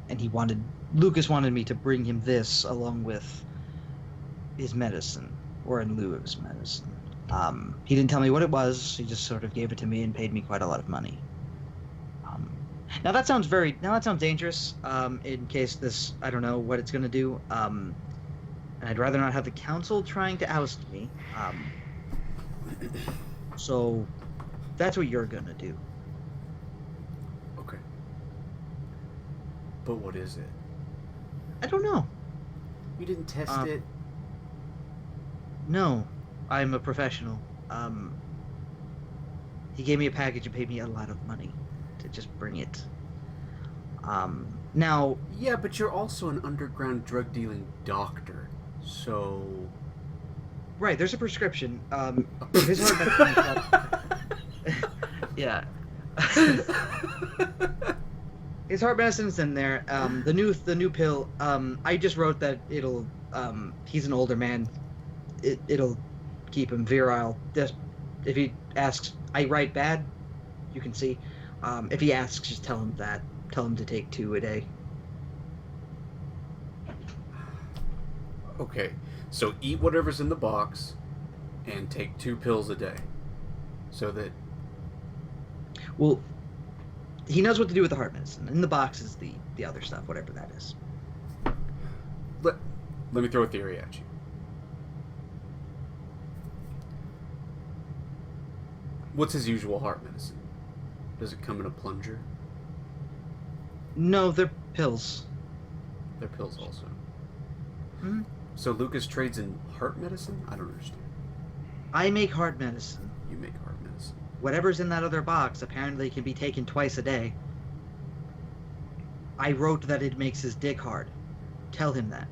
And Lucas wanted me to bring him this along with his medicine. Or in lieu of his medicine. He didn't tell me what it was. He just sort of gave it to me and paid me quite a lot of money. Now that sounds dangerous. In case this, I don't know what it's gonna do. And and I'd rather not have the council trying to oust me. So that's what you're gonna do. Okay. But what is it? I don't know. You didn't test it? No, I'm a professional. He gave me a package and paid me a lot of money to just bring it. Now... Yeah, but you're also an underground drug-dealing doctor, so... Right, there's a prescription. His heart medicine... Yeah. His heart medicine's in there. The new pill, I just wrote that it'll... he's an older man. It'll keep him virile. Just, if he asks, I write bad, you can see. If he asks, just tell him that. Tell him to take 2 a day. Okay, so eat whatever's in the box and take 2 pills a day. So that... Well, he knows what to do with the heart medicine. In the box is the other stuff, whatever that is. Let me throw a theory at you. What's his usual heart medicine? Does it come in a plunger? No, they're pills. They're pills also. Hmm? So Lucas trades in heart medicine? I don't understand. I make heart medicine. You make heart medicine. Whatever's in that other box apparently can be taken twice a day. I wrote that it makes his dick hard. Tell him that.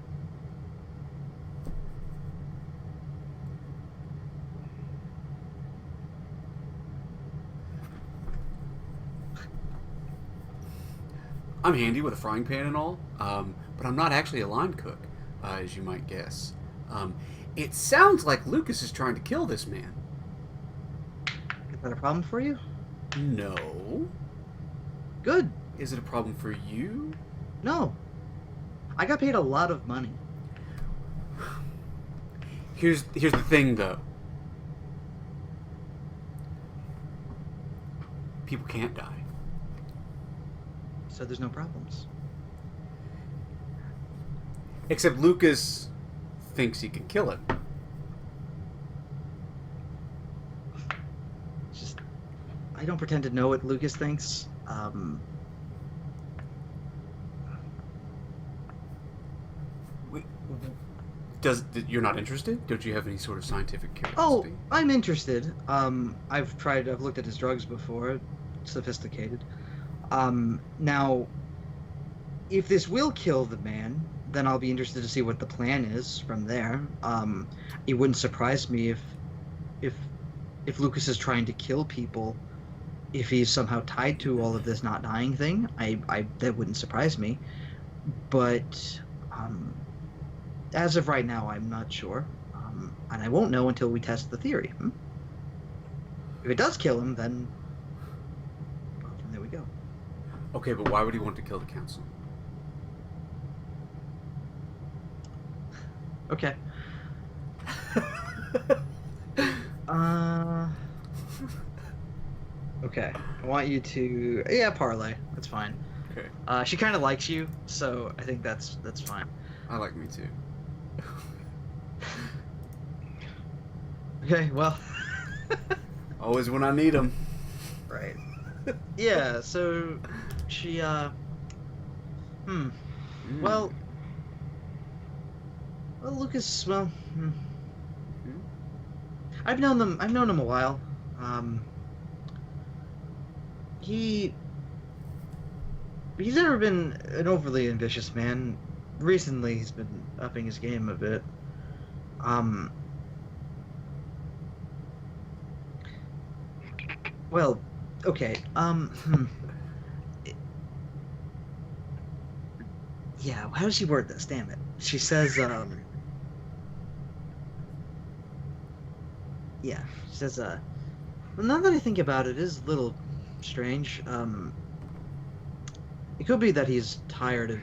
I'm handy with a frying pan and all, but I'm not actually a line cook, as you might guess. It sounds like Lucas is trying to kill this man. Is that a problem for you? No. Good. Is it a problem for you? No. I got paid a lot of money. Here's the thing, though. People can't die. So there's no problems. Except Lucas thinks he can kill him. Just, I don't pretend to know what Lucas thinks. You're not interested? Don't you have any sort of scientific Oh, curiosity? I'm interested. I've looked at his drugs before. Sophisticated. Now, if this will kill the man, then I'll be interested to see what the plan is from there. It wouldn't surprise me if Lucas is trying to kill people, if he's somehow tied to all of this not dying thing. That wouldn't surprise me. But as of right now, I'm not sure, and I won't know until we test the theory. If it does kill him, then there we go. Okay, but why would he want to kill the council? Okay. Okay. I want you to... Yeah, parlay. That's fine. Okay. She kind of likes you, so I think that's fine. I like me too. Okay, well... Always when I need him. Right. Yeah, so... She, Well, Lucas, I've known him a while. He's never been an overly ambitious man. Recently, he's been upping his game a bit. Well, okay, yeah, how does she word this? Damn it. She says, yeah, she says, well, now that I think about it, it is a little strange. It could be that he's tired of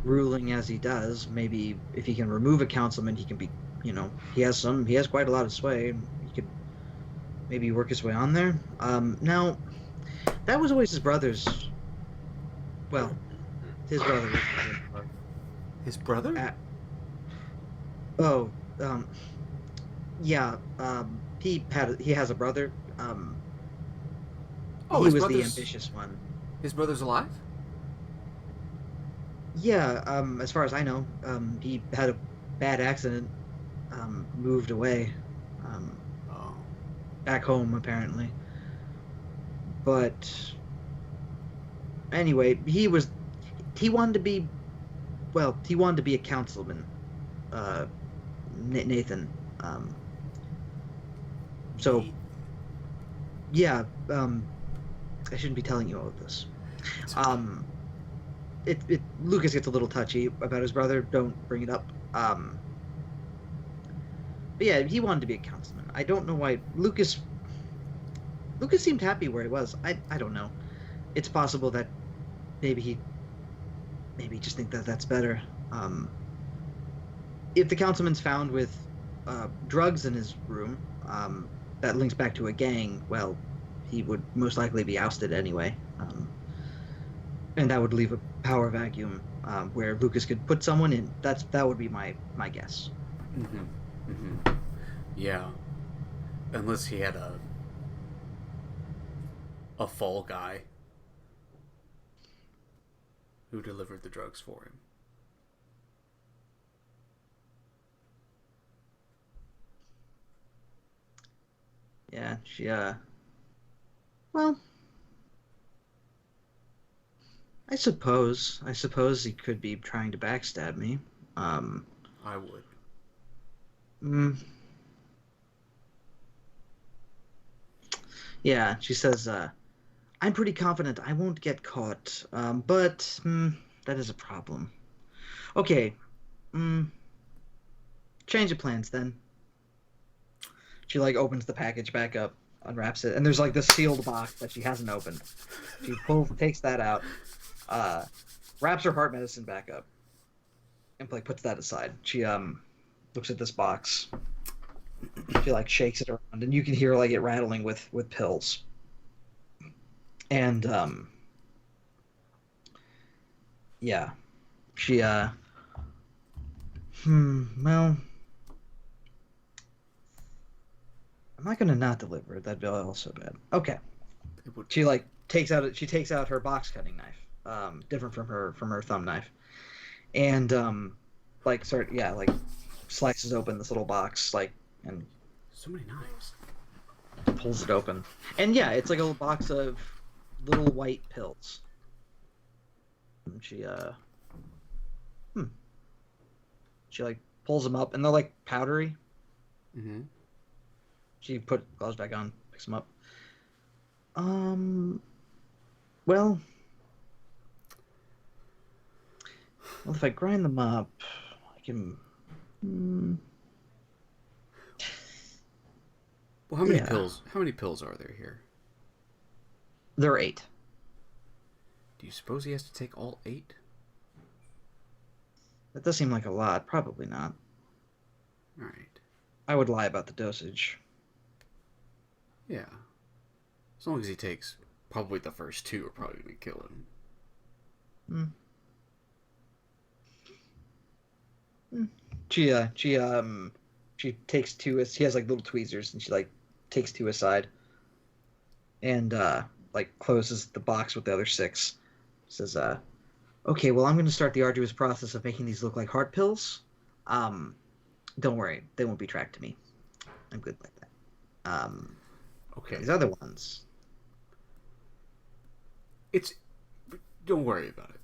ruling as he does. Maybe if he can remove a councilman, he can be, he has quite a lot of sway. He could maybe work his way on there. Now, that was always his brother's, well, his brother was... His brother? Oh, um, yeah. He has a brother. Oh, He was the ambitious one. his brother's alive? Yeah. As far as I know, he had a bad accident. Moved away. Um, Oh. back home apparently. But anyway, he wanted to be he wanted to be a councilman. Uh, Nathan. So He- yeah. I shouldn't be telling you all of this. Um, Lucas gets a little touchy about his brother. Don't bring it up. But yeah, he wanted to be a councilman. I don't know why Lucas seemed happy where he was. I don't know. It's possible that maybe he just think that that's better. If the councilman's found with drugs in his room, that links back to a gang, well, he would most likely be ousted anyway. And that would leave a power vacuum where Lucas could put someone in. That would be my guess. Mm-hmm. Mm-hmm. Yeah. Unless he had a fall guy who delivered the drugs for him. Yeah, well, I suppose he could be trying to backstab me. I would. Mm, yeah, she says, I'm pretty confident I won't get caught, but that is a problem. Okay, mm, change of plans then. She like opens the package back up, unwraps it, and there's like this sealed box that she hasn't opened. She takes that out, wraps her heart medicine back up, and like puts that aside. She looks at this box. She like shakes it around, and you can hear like it rattling with pills. And yeah, she well, I'm not gonna not deliver it. That'd be also bad. Okay. It would. She like takes out her box cutting knife, different from her thumb knife, and like slices open this little box and So many knives. pulls it open, and yeah, it's like a little box of little white pills. And she like pulls them up, and they're like powdery. Mm-hmm. She put gloves back on, picks them up. Well, if I grind them up, I can. Well, how many Yeah. pills? How many pills are there here? There are 8. Do you suppose he has to take all 8? That does seem like a lot. Probably not. All right. I would lie about the dosage. Yeah. As long as he takes, probably the first 2 are probably gonna kill him. She takes 2. She has like little tweezers, and she like takes 2 aside, and like closes the box with the other 6. Says, "Okay, well, I'm going to start the arduous process of making these look like heart pills. Don't worry, they won't be tracked to me. I'm good like that. Okay. These other ones, Don't worry about it.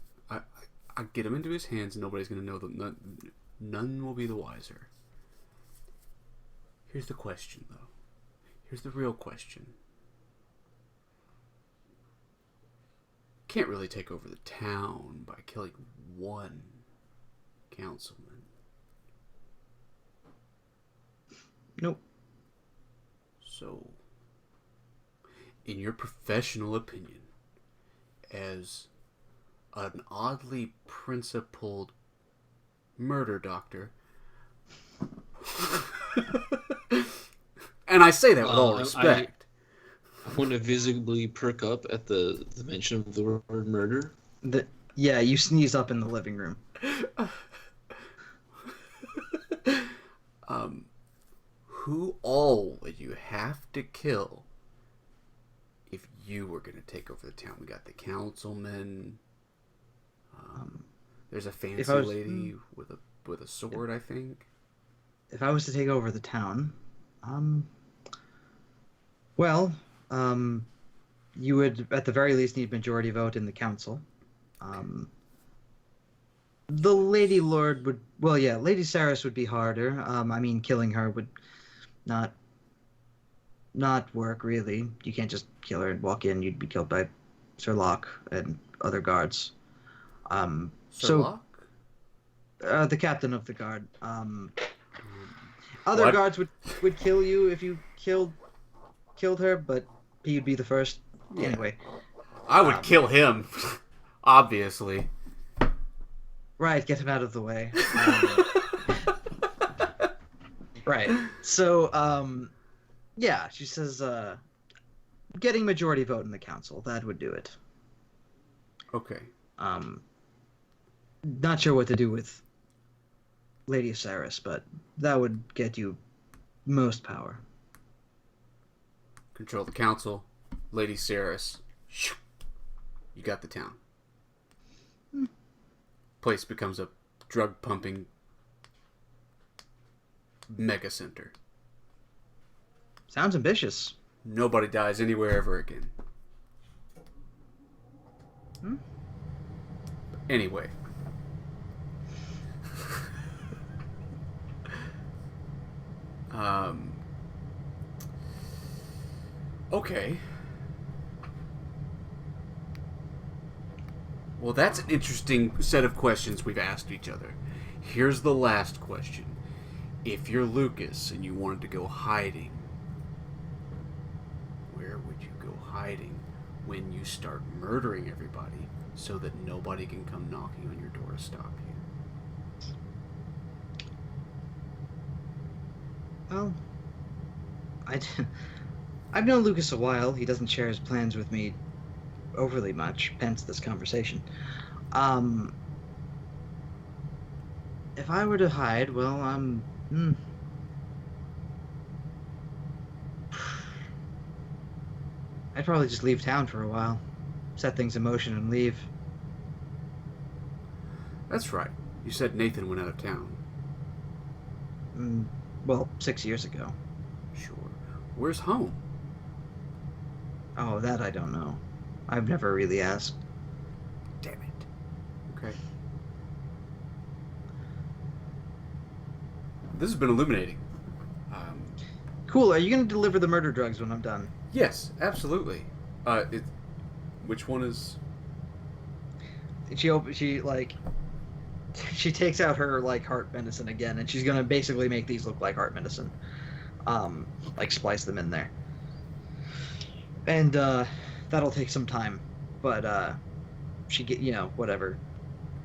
I get him into his hands, and nobody's gonna know them. None will be the wiser. Here's the question, though. Here's the real question. Can't really take over the town by killing one councilman. nope. So, in your professional opinion, as an oddly principled murder doctor, and I say that with all respect, I want to visibly perk up at the mention of the word murder. Yeah, you sneeze up in the living room. Who all would you have to kill if you were going to take over the town? We got the councilman. There's a fancy lady with a sword, I think. If I was to take over the town, you would at the very least need majority vote in the council. The Lady Lord would, Lady Saris would be harder. Killing her would not work, really. You can't just kill her and walk in. You'd be killed by Sir Locke and other guards. Sir Locke? The captain of the guard. Other guards would kill you if you killed her, but he'd be the first. Yeah. Anyway. I would kill him, obviously. Right, get him out of the way. Right. So, she says, getting majority vote in the council, that would do it. Okay. Not sure what to do with Lady Saris, but that would get you most power. Control the council, Lady Saris. You got the town. Place becomes a drug-pumping mega center. Sounds ambitious. Nobody dies anywhere ever again. Anyway. Okay. Well, that's an interesting set of questions we've asked each other. Here's the last question. If you're Lucas and you wanted to go hiding, where would you go hiding when you start murdering everybody so that nobody can come knocking on your door to stop you? Well, I've known Lucas a while. He doesn't share his plans with me overly much, hence this conversation. If I were to hide, I'd probably just leave town for a while, set things in motion and leave. That's right. You said Nathan went out of town. 6 years ago. Sure. Where's home? Oh, that I don't know. I've never really asked. Damn it. Okay. This has been illuminating. Cool. Are you going to deliver the murder drugs when I'm done? Yes, absolutely. Which one is? She takes out her heart medicine again, and she's gonna basically make these look like heart medicine. Splice them in there. And that'll take some time, but she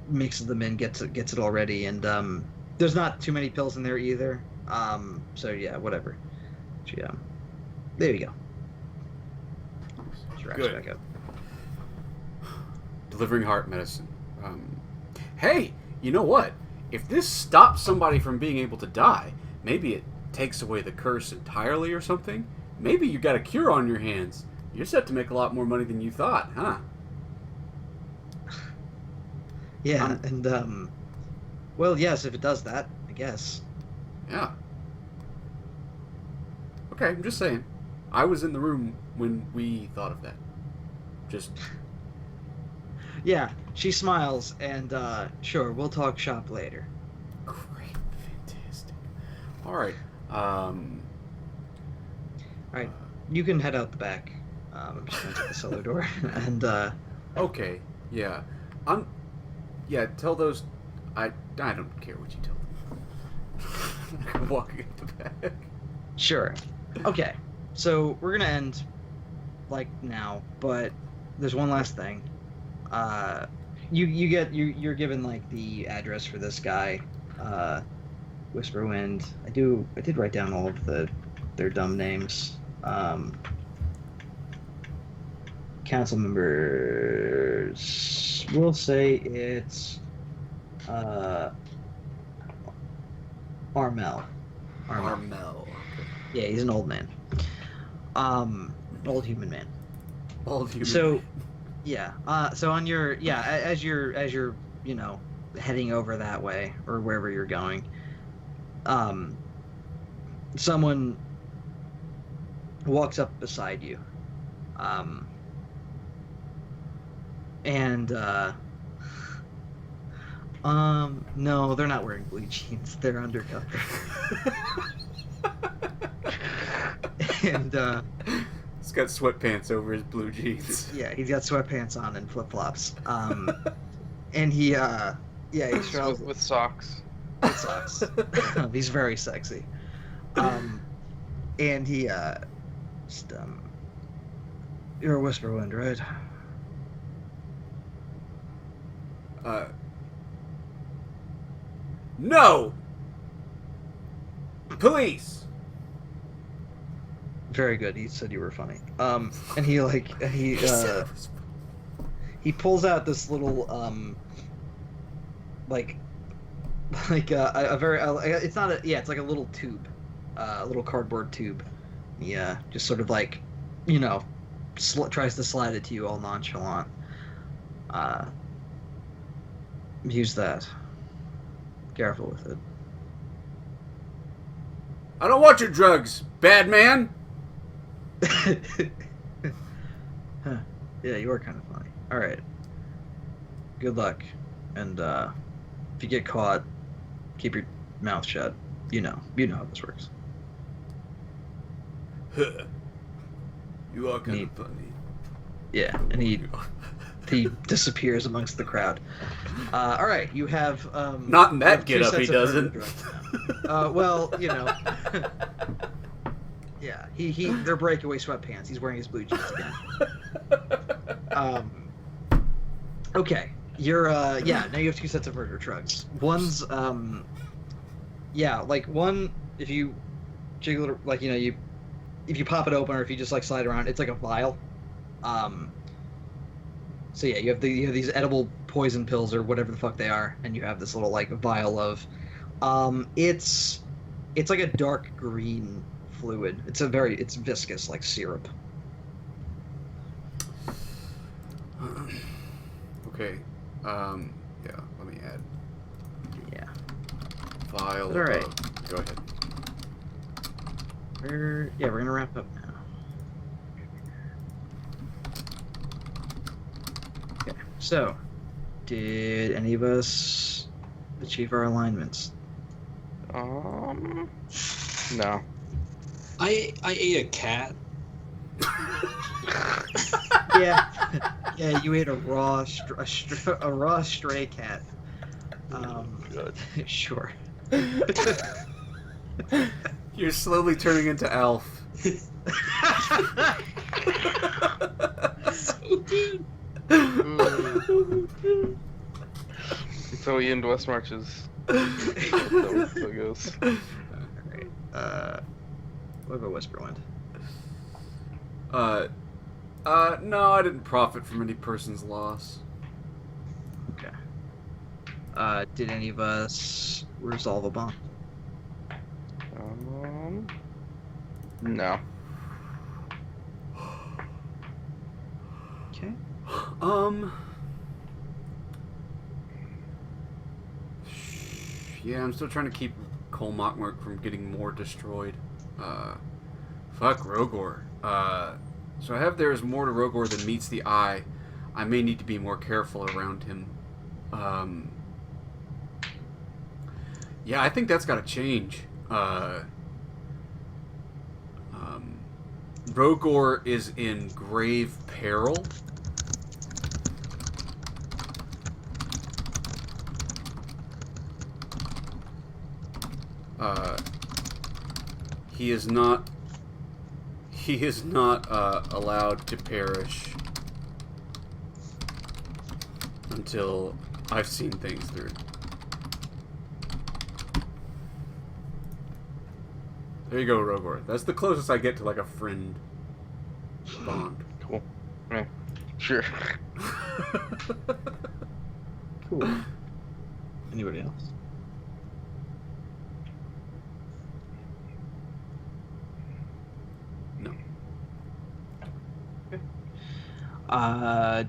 mixes them in, gets it all ready, and there's not too many pills in there either. Whatever. There you go. She wraps back up. Delivering heart medicine. Hey, you know what? If this stops somebody from being able to die, maybe it takes away the curse entirely or something. Maybe you got a cure on your hands. You're set to make a lot more money than you thought, huh? Yeah, yes, if it does that, I guess. Yeah. Okay, I'm just saying. I was in the room when we thought of that. Just... Yeah, she smiles, and sure, we'll talk shop later. Great, fantastic. Alright, Alright, you can head out the back. I'm just going to the cellar door, and Okay, yeah. Tell those... I don't care what you tell them. I'm walking up the back. Sure. Okay, so we're gonna end, now, but there's one last thing. You're given, the address for this guy, Whisperwind. I did write down all of their dumb names. Council members, we'll say it's, Armel. Armel. Yeah, he's an old man. Old human man. Old human. So, yeah. So on your as you're heading over that way or wherever you're going, someone walks up beside you, and no, they're not wearing blue jeans. They're undercover. And he's got sweatpants over his blue jeans. yeah, he's got sweatpants on and flip flops. And he struggles with socks. with socks. He's very sexy. And he just you're a Whisperwind, right? No! Police! Very good. He said you were funny. And he pulls out this little a very it's not a it's like a little tube, a little cardboard tube. Yeah, just sort of like, tries to slide it to you all nonchalant. Use that. Careful with it. I don't want your drugs, bad man! Huh. Yeah, you are kind of funny. Alright. Good luck. And if you get caught, keep your mouth shut. You know how this works. You are kind of funny. Yeah, and he disappears amongst the crowd. All right, you have not in that you have get up. He doesn't. Well, yeah, they're breakaway sweatpants. He's wearing his blue jeans again. Okay, you're now you have 2 sets of murder drugs. One's one if you jiggle it, if you pop it open or if you just slide around, it's like a vial. So yeah, you have these edible poison pills or whatever the fuck they are, and you have this little vial of, it's like a dark green fluid. It's viscous like syrup. Okay, yeah, let me add. Yeah. Vial. All right. Go ahead. We're gonna wrap up now. Okay, so did any of us achieve our alignments? No. I ate a cat. Yeah, yeah, you ate a raw stray cat. Good. Sure. You're slowly turning into Alf. So good. So he into West Marches. That's how it goes. Alright. What about Whisperwind? No, I didn't profit from any person's loss. Okay. Did any of us resolve a bond? No. Okay. Yeah, I'm still trying to keep Kollmachmerk from getting more destroyed. Fuck Roegor. So I have there's more to Roegor than meets the eye. I may need to be more careful around him. Yeah, I think that's got to change. Roegor is in grave peril. He is not allowed to perish until I've seen things through. There you go, Roegor. That's the closest I get to a friend bond. Cool. Yeah. Sure. Cool. Anybody else?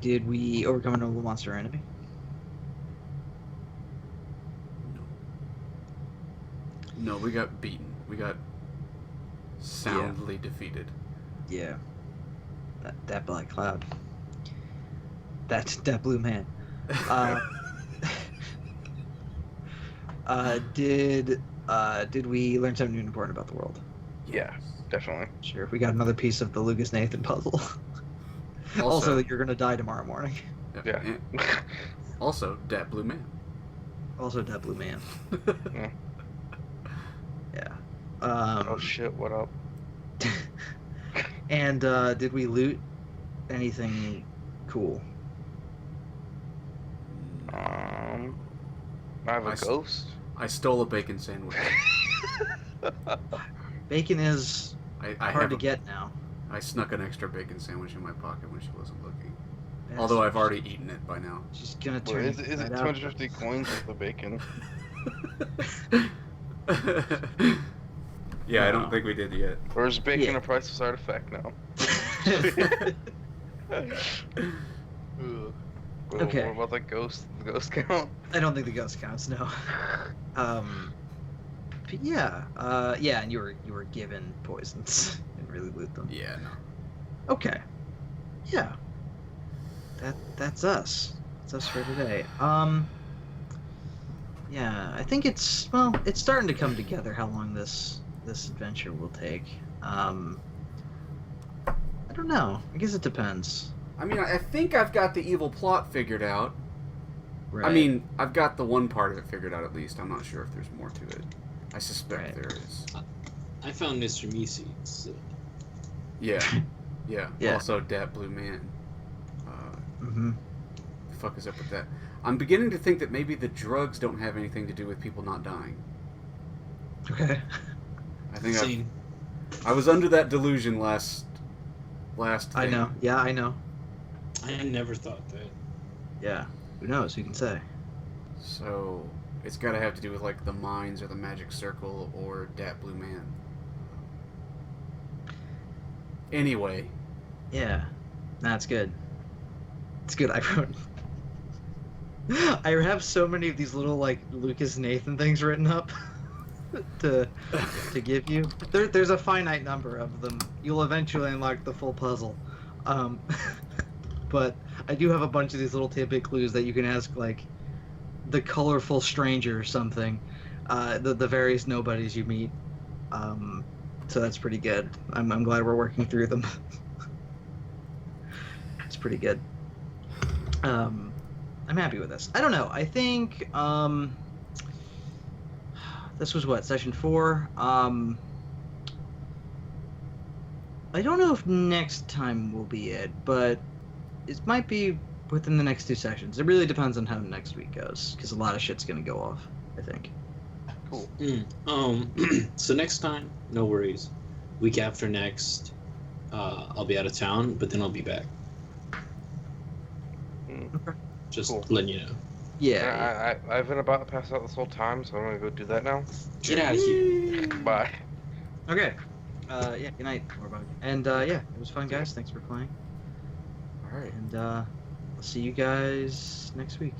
Did we overcome a noble monster enemy? No, we got beaten. We got soundly defeated. Yeah. That black cloud. That blue man. Did we learn something new and important about the world? Yeah, definitely. Sure. We got another piece of the Lucas Nathan puzzle. Also, that you're gonna die tomorrow morning. Yeah. Also, that blue man. Also, that blue man. Yeah. Yeah. Oh shit! What up? And did we loot anything cool? I have a ghost. I stole a bacon sandwich. Bacon is I hard to get now. I snuck an extra bacon sandwich in my pocket when she wasn't looking. Yes. Although I've already eaten it by now. She's gonna Wait, turn. is it 250 coins with the bacon? Yeah, I don't think we did yet. Or is bacon a priceless artifact now? Ugh. Well, Okay. What about the ghost? The ghost count? I don't think the ghost counts. No. But yeah, and you were given poisons and really loot them. Yeah, no. Okay. Yeah. That's us. That's us for today. Yeah, I think it's starting to come together how long this adventure will take. I don't know. I guess it depends. I mean, I think I've got the evil plot figured out. Right. I mean, I've got the one part of it figured out at least. I'm not sure if there's more to it. I suspect Right. there is. I found Mr. Meeseeks. So. Yeah. Yeah. Yeah. Also, that blue man. Mm-hmm. The fuck is up with that? I'm beginning to think that maybe the drugs don't have anything to do with people not dying. Okay. I think Same. I was under that delusion last I thing. know. Yeah, I know. I never thought that. Yeah. Who knows? Who can say? So it's got to have to do with like the mines or the magic circle or that blue man. Anyway. Yeah. That's good. It's good. I have so many of these little like Lucas Nathan things written up to give you. There's a finite number of them. You'll eventually unlock the full puzzle. But I do have a bunch of these little tidbit clues that you can ask, like the colorful stranger or something, the various nobodies you meet. So that's pretty good. I'm glad we're working through them. It's pretty good. I'm happy with this. I don't know. I think this was what, session 4. I don't know if next time will be it, but it might be within the next 2 sessions. It really depends on how next week goes, because a lot of shit's gonna go off, I think. Cool. So next time, no worries. Week after next, I'll be out of town, but then I'll be back. Okay. Just Cool. letting you know. Yeah. I've been about to pass out this whole time, so I'm gonna go do that now. Get out of here. Bye. Okay. Yeah. Good night, Warbug. And yeah, it was fun, guys. Thanks for playing. All right. And I'll see you guys next week.